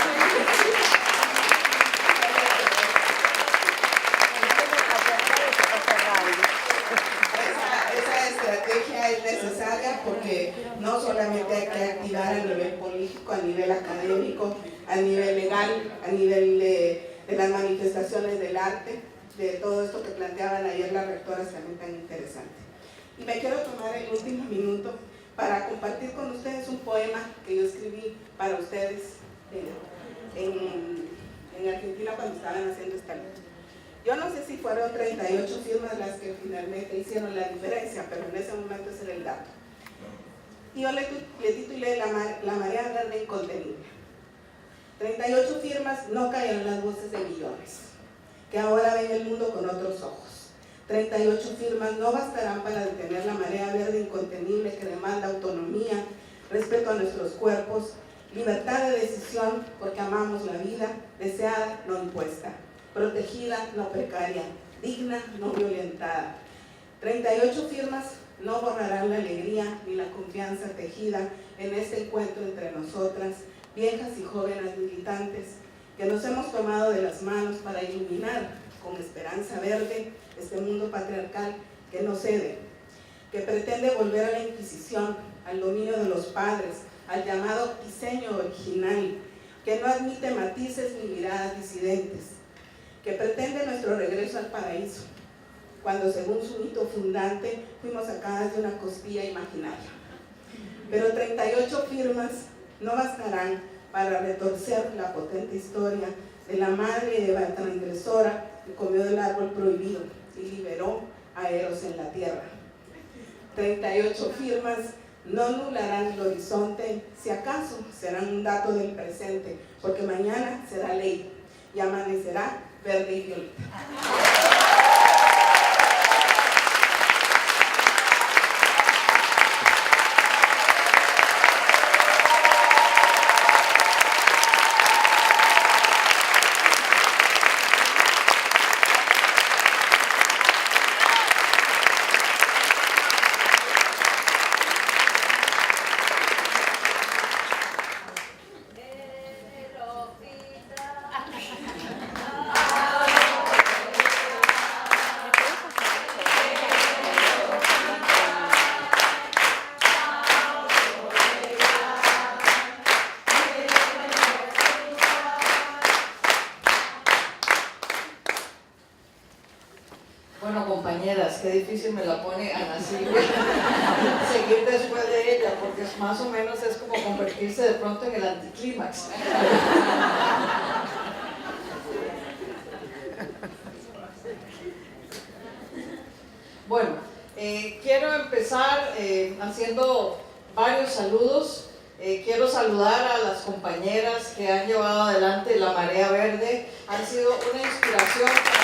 Esa estrategia es necesaria porque no solamente hay que activar a nivel político, a nivel académico, a nivel legal, a nivel de las manifestaciones del arte, de todo esto que planteaban ayer las rectoras también tan interesante. Y me quiero tomar el último minuto para compartir con ustedes un poema que yo escribí para ustedes en Argentina cuando estaban haciendo esta lucha. Yo no sé si fueron 38 firmas las que finalmente hicieron la diferencia, pero en ese momento ese era el dato. Y yo le titulé La marea verde incontenible. 38 firmas no callan las voces de millones, que ahora ven el mundo con otros ojos. 38 firmas no bastarán para detener la marea verde incontenible que demanda autonomía, respeto a nuestros cuerpos, libertad de decisión porque amamos la vida, deseada, no impuesta, protegida, no precaria, digna, no violentada. 38 firmas no borrarán la alegría ni la confianza tejida en este encuentro entre nosotras, viejas y jóvenes militantes, que nos hemos tomado de las manos para iluminar con esperanza verde este mundo patriarcal que no cede, que pretende volver a la Inquisición, al dominio de los padres, al llamado diseño original, que no admite matices ni miradas disidentes, que pretende nuestro regreso al paraíso, cuando según su mito fundante fuimos sacadas de una costilla imaginaria. Pero 38 firmas no bastarán para retorcer la potente historia de la madre Eva transgresora que comió del árbol prohibido y liberó a Eros en la tierra. 38 firmas no anularán el horizonte, si acaso serán un dato del presente, porque mañana será ley y amanecerá verde y violeta. Qué difícil me la pone Ana Silvia seguir después de ella, porque más o menos es como convertirse de pronto en el anticlímax. Bueno, quiero empezar haciendo varios saludos. Quiero saludar a las compañeras que han llevado adelante la Marea Verde. Han sido una inspiración para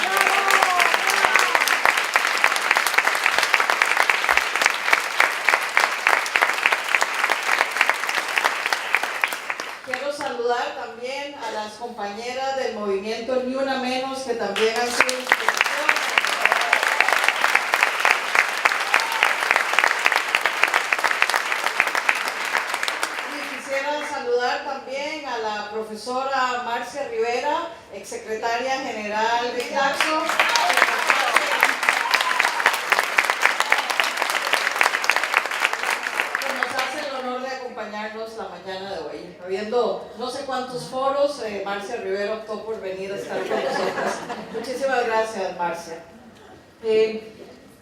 saludar también a las compañeras del movimiento Ni Una Menos, que también han sido inspiración. Y quisiera saludar también a la profesora Marcia Rivera, exsecretaria general de Claxo, la mañana de hoy. Habiendo no sé cuántos foros, Marcia Rivera optó por venir a estar con nosotros. Muchísimas gracias, Marcia.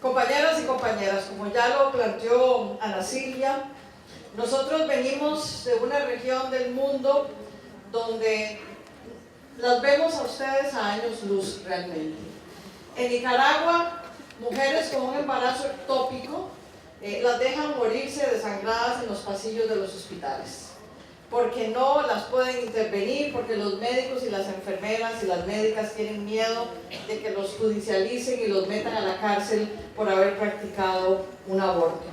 Compañeras y compañeras, como ya lo planteó Ana Silvia, nosotros venimos de una región del mundo donde las vemos a ustedes a años luz realmente. En Nicaragua, mujeres con un embarazo ectópico las dejan morirse desangradas en los pasillos de los hospitales. porque no las pueden intervenir, porque los médicos y las enfermeras y las médicas tienen miedo de que los judicialicen y los metan a la cárcel por haber practicado un aborto.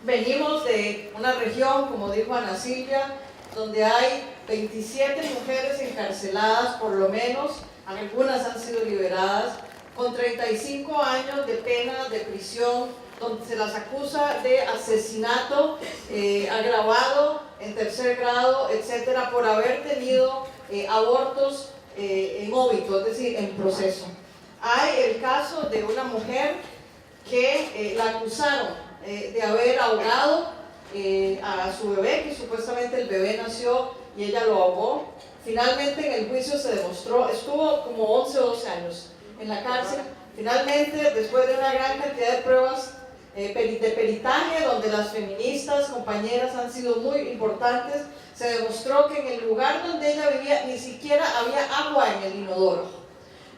Venimos de una región, como dijo Ana Silvia, donde hay 27 mujeres encarceladas, por lo menos, algunas han sido liberadas, con 35 años de pena de prisión, donde se las acusa de asesinato agravado en tercer grado, etcétera, por haber tenido abortos en óbito, es decir, en proceso. Hay el caso de una mujer que la acusaron de haber ahogado a su bebé, que supuestamente el bebé nació y ella lo ahogó. Finalmente en el juicio se demostró, estuvo como 11 o 12 años en la cárcel. Finalmente, después de una gran cantidad de pruebas de peritaje, donde las feministas, compañeras, han sido muy importantes, se demostró que en el lugar donde ella vivía ni siquiera había agua en el inodoro.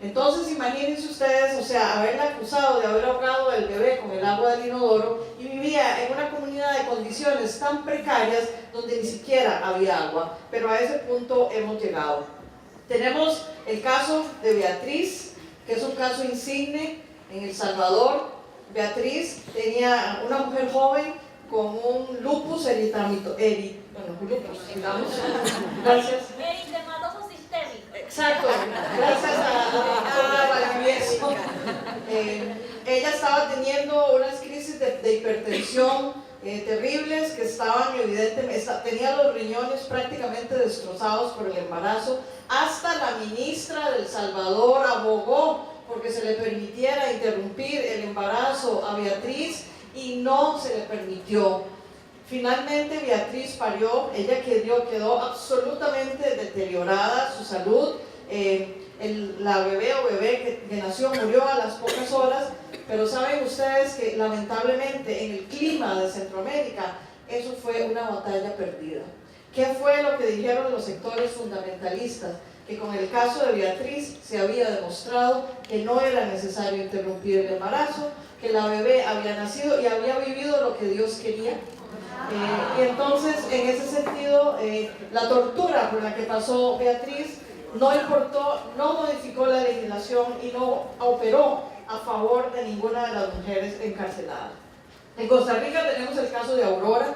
Entonces imagínense ustedes, o sea, haberla acusado de haber ahogado el bebé con el agua del inodoro y vivía en una comunidad de condiciones tan precarias donde ni siquiera había agua, pero a ese punto hemos llegado. Tenemos el caso de Beatriz, que es un caso insigne en El Salvador. Beatriz tenía una mujer joven con un lupus digamos. Gracias. Eritematoso sistémico. Exacto, gracias a la doctora Valdivieso. Ella estaba teniendo unas crisis de hipertensión terribles que estaban evidentemente, tenía los riñones prácticamente destrozados por el embarazo. Hasta la ministra de El Salvador abogó porque se le permitiera interrumpir el embarazo a Beatriz y no se le permitió. Finalmente Beatriz parió, ella quedó absolutamente deteriorada su salud. La bebé o bebé que nació murió a las pocas horas, pero saben ustedes que lamentablemente en el clima de Centroamérica eso fue una batalla perdida. ¿Qué fue lo que dijeron los sectores fundamentalistas? Que con el caso de Beatriz se había demostrado que no era necesario interrumpir el embarazo, que la bebé había nacido y había vivido lo que Dios quería. Y entonces, en ese sentido, la tortura por la que pasó Beatriz no importó, no modificó la legislación y no operó a favor de ninguna de las mujeres encarceladas. En Costa Rica tenemos el caso de Aurora,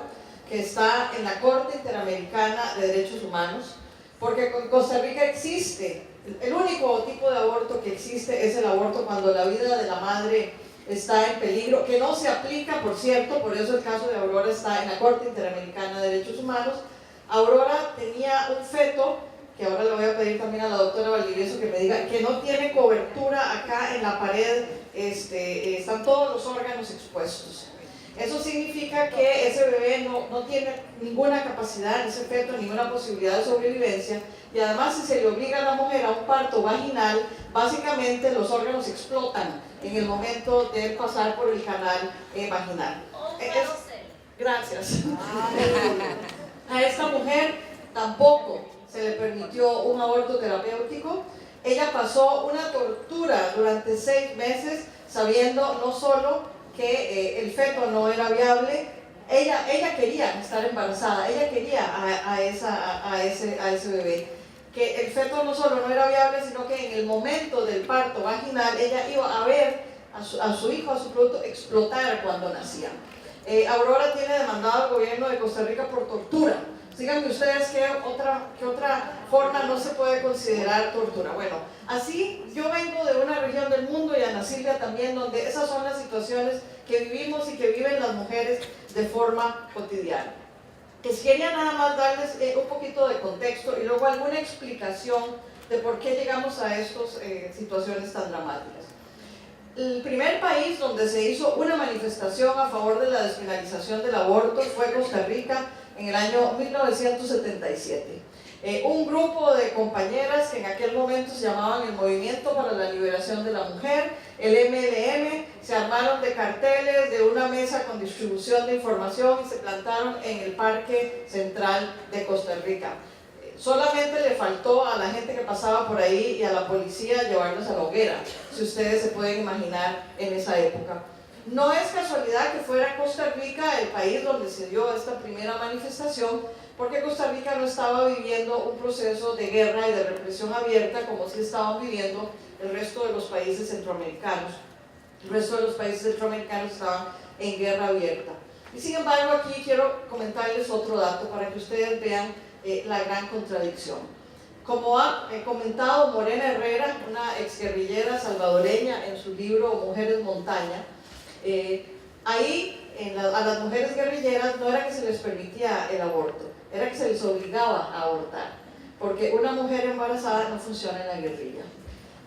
que está en la Corte Interamericana de Derechos Humanos, porque en Costa Rica existe, el único tipo de aborto que existe es el aborto cuando la vida de la madre está en peligro, que no se aplica, por cierto, por eso el caso de Aurora está en la Corte Interamericana de Derechos Humanos. Aurora tenía un feto, que ahora le voy a pedir también a la doctora Valdivieso que me diga, que no tiene cobertura acá en la pared, están todos los órganos expuestos. Eso significa que ese bebé no tiene ninguna capacidad, ese feto, ninguna posibilidad de sobrevivencia, y además si se le obliga a la mujer a un parto vaginal, básicamente los órganos explotan en el momento de pasar por el canal vaginal. Gracias. A esta mujer tampoco se le permitió un aborto terapéutico. Ella pasó una tortura durante 6 meses sabiendo no solo que el feto no era viable, ella quería estar embarazada, ella quería a ese bebé, que el feto no solo no era viable, sino que en el momento del parto vaginal ella iba a ver a su hijo, a su producto explotar cuando nacía. Aurora tiene demandado al gobierno de Costa Rica por tortura. Díganme ustedes qué otra forma no se puede considerar tortura. Bueno, así yo vengo de una región del mundo, y Ana Silvia también, donde esas son las situaciones que vivimos y que viven las mujeres de forma cotidiana. Les quería nada más darles un poquito de contexto y luego alguna explicación de por qué llegamos a estas situaciones tan dramáticas. El primer país donde se hizo una manifestación a favor de la despenalización del aborto fue Costa Rica en el año 1977. Un grupo de compañeras que en aquel momento se llamaban el Movimiento para la Liberación de la Mujer, el MLM, se armaron de carteles, de una mesa con distribución de información y se plantaron en el Parque Central de Costa Rica. Solamente le faltó a la gente que pasaba por ahí y a la policía llevarlos a la hoguera, si ustedes se pueden imaginar en esa época. No es casualidad que fuera Costa Rica el país donde se dio esta primera manifestación, porque Costa Rica no estaba viviendo un proceso de guerra y de represión abierta como sí estaban viviendo el resto de los países centroamericanos. El resto de los países centroamericanos estaban en guerra abierta. Y sin embargo, aquí quiero comentarles otro dato para que ustedes vean la gran contradicción. Como ha comentado Morena Herrera, una exguerrillera salvadoreña en su libro Mujeres Montaña, ahí a las mujeres guerrilleras no era que se les permitía el aborto, era que se les obligaba a abortar, porque una mujer embarazada no funciona en la guerrilla.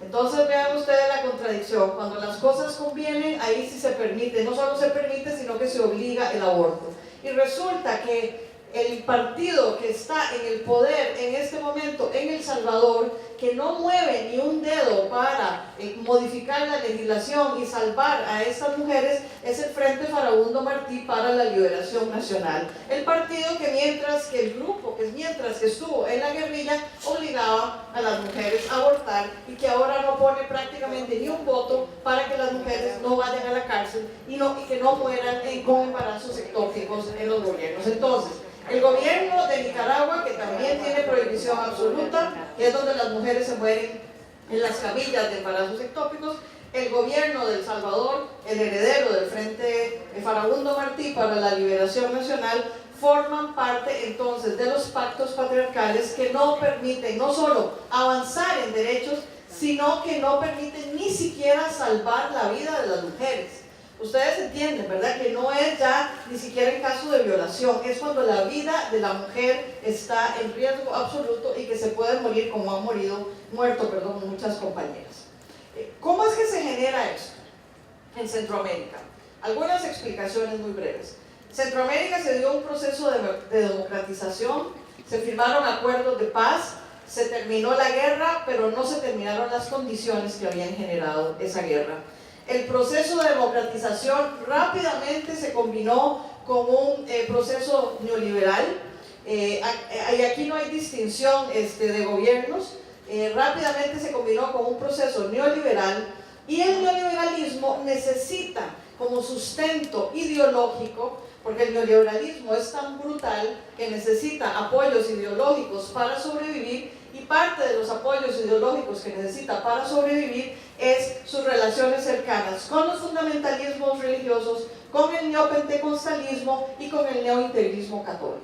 Entonces vean ustedes la contradicción, cuando las cosas convienen, ahí sí se permite, no solo se permite, sino que se obliga el aborto. Y resulta que el partido que está en el poder en este momento en El Salvador, que no mueve ni un dedo para modificar la legislación y salvar a estas mujeres, es el Frente Farabundo Martí para la Liberación Nacional. El partido que mientras que estuvo en la guerrilla, obligaba a las mujeres a abortar y que ahora no pone prácticamente ni un voto para que las mujeres no vayan a la cárcel y que no mueran con embarazos ectópicos en los gobiernos. Entonces, el gobierno de Nicaragua, que también tiene prohibición absoluta, que es donde las mujeres se mueren en las camillas de embarazos ectópicos, el gobierno de El Salvador, el heredero del Frente Farabundo Martí para la Liberación Nacional, forman parte entonces de los pactos patriarcales que no permiten no solo avanzar en derechos, sino que no permiten ni siquiera salvar la vida de las mujeres. Ustedes entienden, ¿verdad? Que no es ya ni siquiera en caso de violación, es cuando la vida de la mujer está en riesgo absoluto y que se puede morir como han muerto muchas compañeras. ¿Cómo es que se genera esto en Centroamérica? Algunas explicaciones muy breves. En Centroamérica se dio un proceso de democratización, se firmaron acuerdos de paz, se terminó la guerra, pero no se terminaron las condiciones que habían generado esa guerra. El proceso de democratización rápidamente se combinó con un proceso neoliberal, y aquí no hay distinción de gobiernos, rápidamente se combinó con un proceso neoliberal, y el neoliberalismo necesita como sustento ideológico, porque el neoliberalismo es tan brutal que necesita apoyos ideológicos para sobrevivir, y parte de los apoyos ideológicos que necesita para sobrevivir es sus relaciones cercanas con los fundamentalismos religiosos, con el neopentecostalismo y con el neointegrismo católico.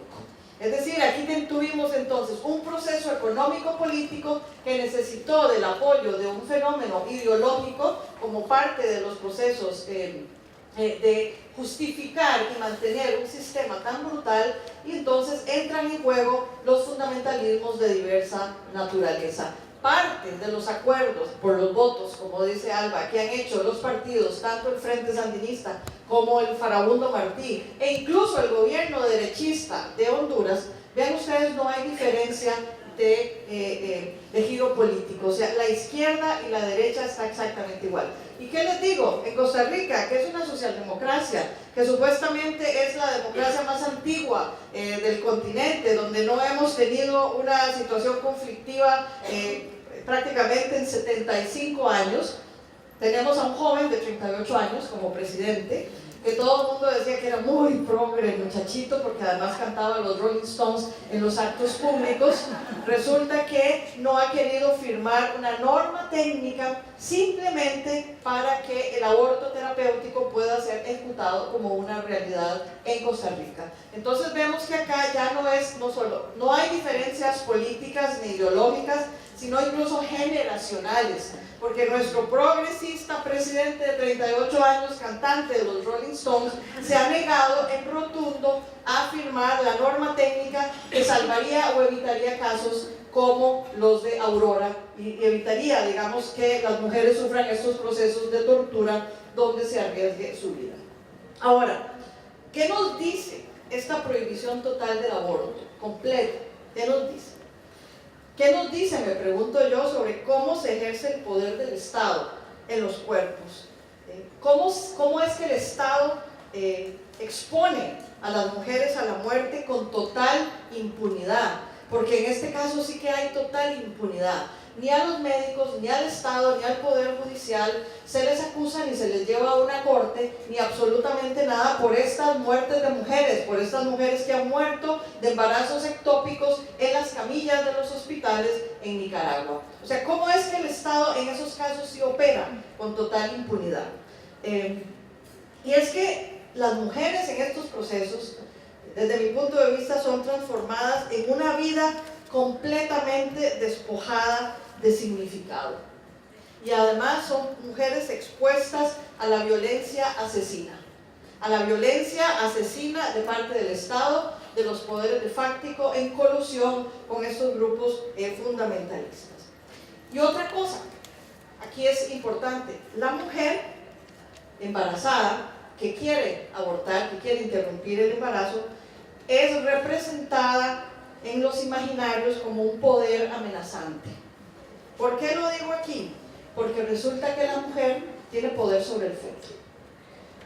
Es decir, aquí tuvimos entonces un proceso económico-político que necesitó del apoyo de un fenómeno ideológico como parte de los procesos de justificar y mantener un sistema tan brutal, y entonces entran en juego los fundamentalismos de diversa naturaleza. Parte de los acuerdos por los votos, como dice Alba, que han hecho los partidos, tanto el Frente Sandinista como el Farabundo Martí, e incluso el gobierno derechista de Honduras, vean ustedes, no hay diferencia de giro político, o sea, la izquierda y la derecha está exactamente igual. ¿Y qué les digo? En Costa Rica, que es una socialdemocracia, que supuestamente es la democracia más antigua del continente, donde no hemos tenido una situación conflictiva prácticamente en 75 años, tenemos a un joven de 38 años como presidente, que todo el mundo decía que era muy progre el muchachito, porque además cantaba los Rolling Stones en los actos públicos. Resulta que no ha querido firmar una norma técnica simplemente para que el aborto terapéutico pueda ser ejecutado como una realidad en Costa Rica. Entonces vemos que acá ya no hay diferencias políticas ni ideológicas, sino incluso generacionales, porque nuestro progresista presidente de 38 años, cantante de los Rolling Stones, se ha negado en rotundo a firmar la norma técnica que salvaría o evitaría casos como los de Aurora, y evitaría, digamos, que las mujeres sufran estos procesos de tortura donde se arriesgue su vida. Ahora, ¿qué nos dice esta prohibición total del aborto completo? ¿Qué nos dice? ¿Qué nos dice, me pregunto yo, sobre cómo se ejerce el poder del Estado en los cuerpos? ¿Cómo es que el Estado expone a las mujeres a la muerte con total impunidad? Porque en este caso sí que hay total impunidad. ni a los médicos, ni al Estado, ni al Poder Judicial se les acusa ni se les lleva a una corte, ni absolutamente nada por estas muertes de mujeres, por estas mujeres que han muerto de embarazos ectópicos en las camillas de los hospitales en Nicaragua. O sea, ¿cómo es que el Estado en esos casos sí opera con total impunidad? Y es que las mujeres en estos procesos, desde mi punto de vista, son transformadas en una vida completamente despojada de significado. Y además son mujeres expuestas a la violencia asesina. A la violencia asesina de parte del Estado, de los poderes de fáctico, en colusión con estos grupos fundamentalistas. Y otra cosa, aquí es importante, la mujer embarazada que quiere abortar, que quiere interrumpir el embarazo, es representada en los imaginarios como un poder amenazante. ¿Por qué lo digo aquí? Porque resulta que la mujer tiene poder sobre el feto.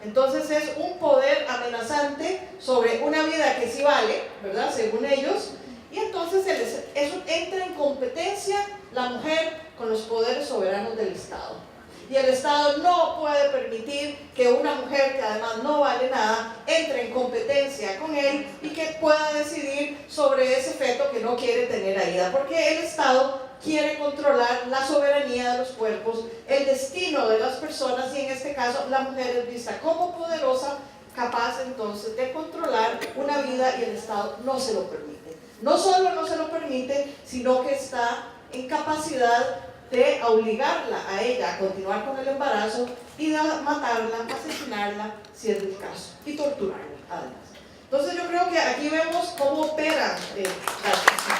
Entonces es un poder amenazante sobre una vida que sí vale, ¿verdad? Según ellos, y entonces eso entra en competencia la mujer con los poderes soberanos del Estado. Y el Estado no puede permitir que una mujer que además no vale nada entre en competencia con él y que pueda decidir sobre ese feto que no quiere tener ahí, porque el Estado quiere controlar la soberanía de los cuerpos, el destino de las personas, y en este caso la mujer es vista como poderosa, capaz entonces de controlar una vida, y el Estado no se lo permite. No solo no se lo permite, sino que está en capacidad de obligarla a ella a continuar con el embarazo y de matarla, asesinarla si es el caso, y torturarla además. Entonces yo creo que aquí vemos cómo opera la situación.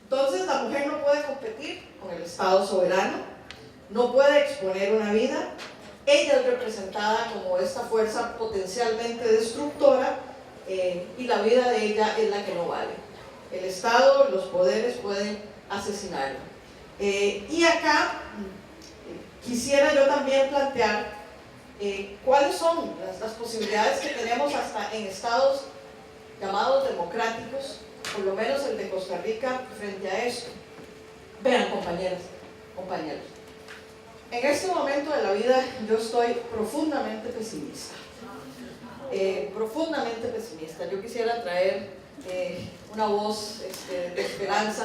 Entonces la mujer no puede competir con el Estado soberano, no puede exponer una vida, ella es representada como esta fuerza potencialmente destructora, y la vida de ella es la que no vale. El Estado, los poderes pueden asesinarla. Y acá quisiera yo también plantear cuáles son las posibilidades que tenemos hasta en estados llamados democráticos, por lo menos el de Costa Rica, frente a esto. Vean, compañeras, compañeros, en este momento de la vida yo estoy profundamente pesimista. Profundamente pesimista. Yo quisiera traer una voz de esperanza,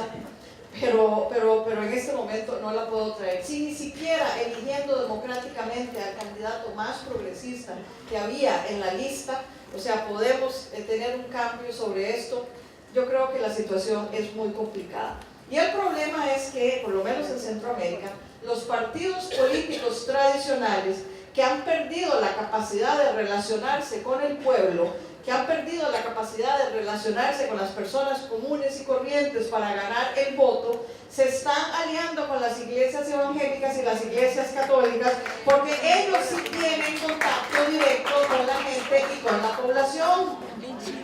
pero en este momento no la puedo traer. Si ni siquiera eligiendo democráticamente al candidato más progresista que había en la lista, o sea, podemos tener un cambio sobre esto, yo creo que la situación es muy complicada. Y el problema es que, por lo menos en Centroamérica, los partidos políticos tradicionales que han perdido la capacidad de relacionarse con el pueblo, que han perdido la capacidad de relacionarse con las personas comunes y corrientes para ganar el voto, se están aliando con las iglesias evangélicas y las iglesias católicas, porque ellos sí tienen contacto directo con la gente y con la población.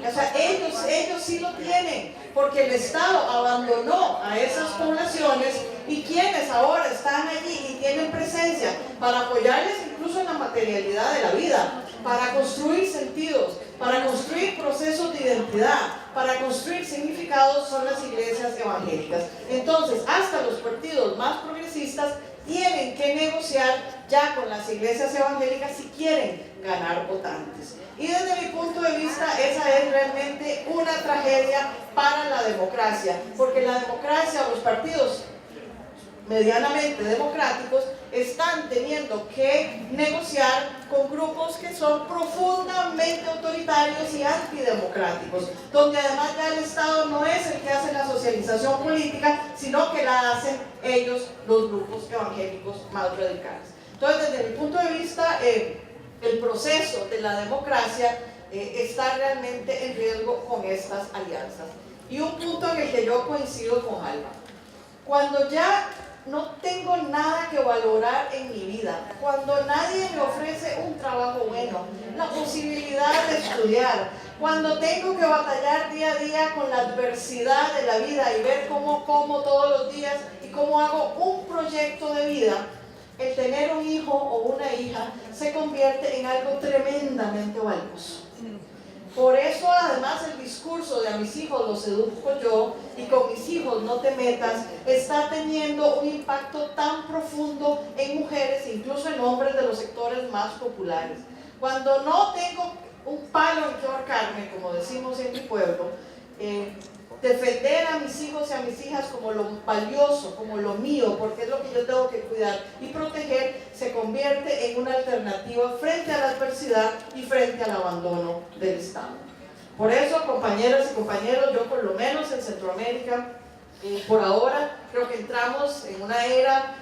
O sea, ellos sí lo tienen, porque el Estado abandonó a esas poblaciones, y quienes ahora están allí y tienen presencia para apoyarles incluso en la materialidad de la vida, para construir sentidos, para construir procesos de identidad, para construir significados, son las iglesias evangélicas. Entonces, hasta los partidos más progresistas tienen que negociar ya con las iglesias evangélicas si quieren ganar votantes. Y desde mi punto de vista, esa es realmente una tragedia para la democracia, porque la democracia, los partidos medianamente democráticos, están teniendo que negociar con grupos que son profundamente autoritarios y antidemocráticos, donde además ya el Estado no es el que hace la socialización política, sino que la hacen ellos, los grupos evangélicos más radicales. Entonces, desde mi punto de vista, el proceso de la democracia está realmente en riesgo con estas alianzas. Y un punto en el que yo coincido con Alba: cuando ya no tengo nada que valorar en mi vida, cuando nadie me ofrece un trabajo bueno, la posibilidad de estudiar, cuando tengo que batallar día a día con la adversidad de la vida y ver cómo como todos los días y cómo hago un proyecto de vida, el tener un hijo o una hija se convierte en algo tremendamente valioso. Por eso, además el discurso de a mis hijos los educo yo y con mis hijos no te metas, está teniendo un impacto tan profundo en mujeres, incluso en hombres de los sectores más populares. Cuando no tengo un palo en que ahorcarme, como decimos en mi pueblo, defender a mis hijos y a mis hijas como lo valioso, como lo mío, porque es lo que yo tengo que cuidar y proteger, se convierte en una alternativa frente a la adversidad y frente al abandono del Estado. Por eso, compañeras y compañeros, yo por lo menos en Centroamérica, por ahora, creo que entramos en una era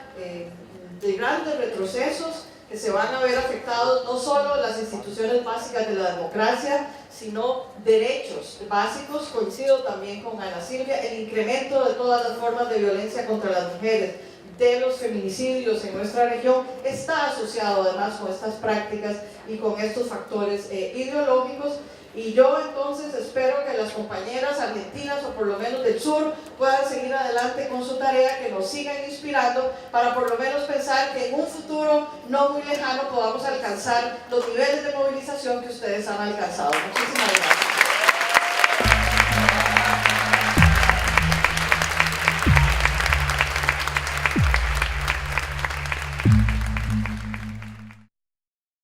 de grandes retrocesos que se van a ver afectados no solo las instituciones básicas de la democracia, sino derechos básicos. Coincido también con Ana Silvia, el incremento de todas las formas de violencia contra las mujeres, de los feminicidios en nuestra región, está asociado además con estas prácticas y con estos factores ideológicos. Y yo entonces espero que las compañeras argentinas, o por lo menos del sur, puedan seguir adelante con su tarea, que nos sigan inspirando para por lo menos pensar que en un futuro no muy lejano podamos alcanzar los niveles de movilización que ustedes han alcanzado. Muchísimas gracias.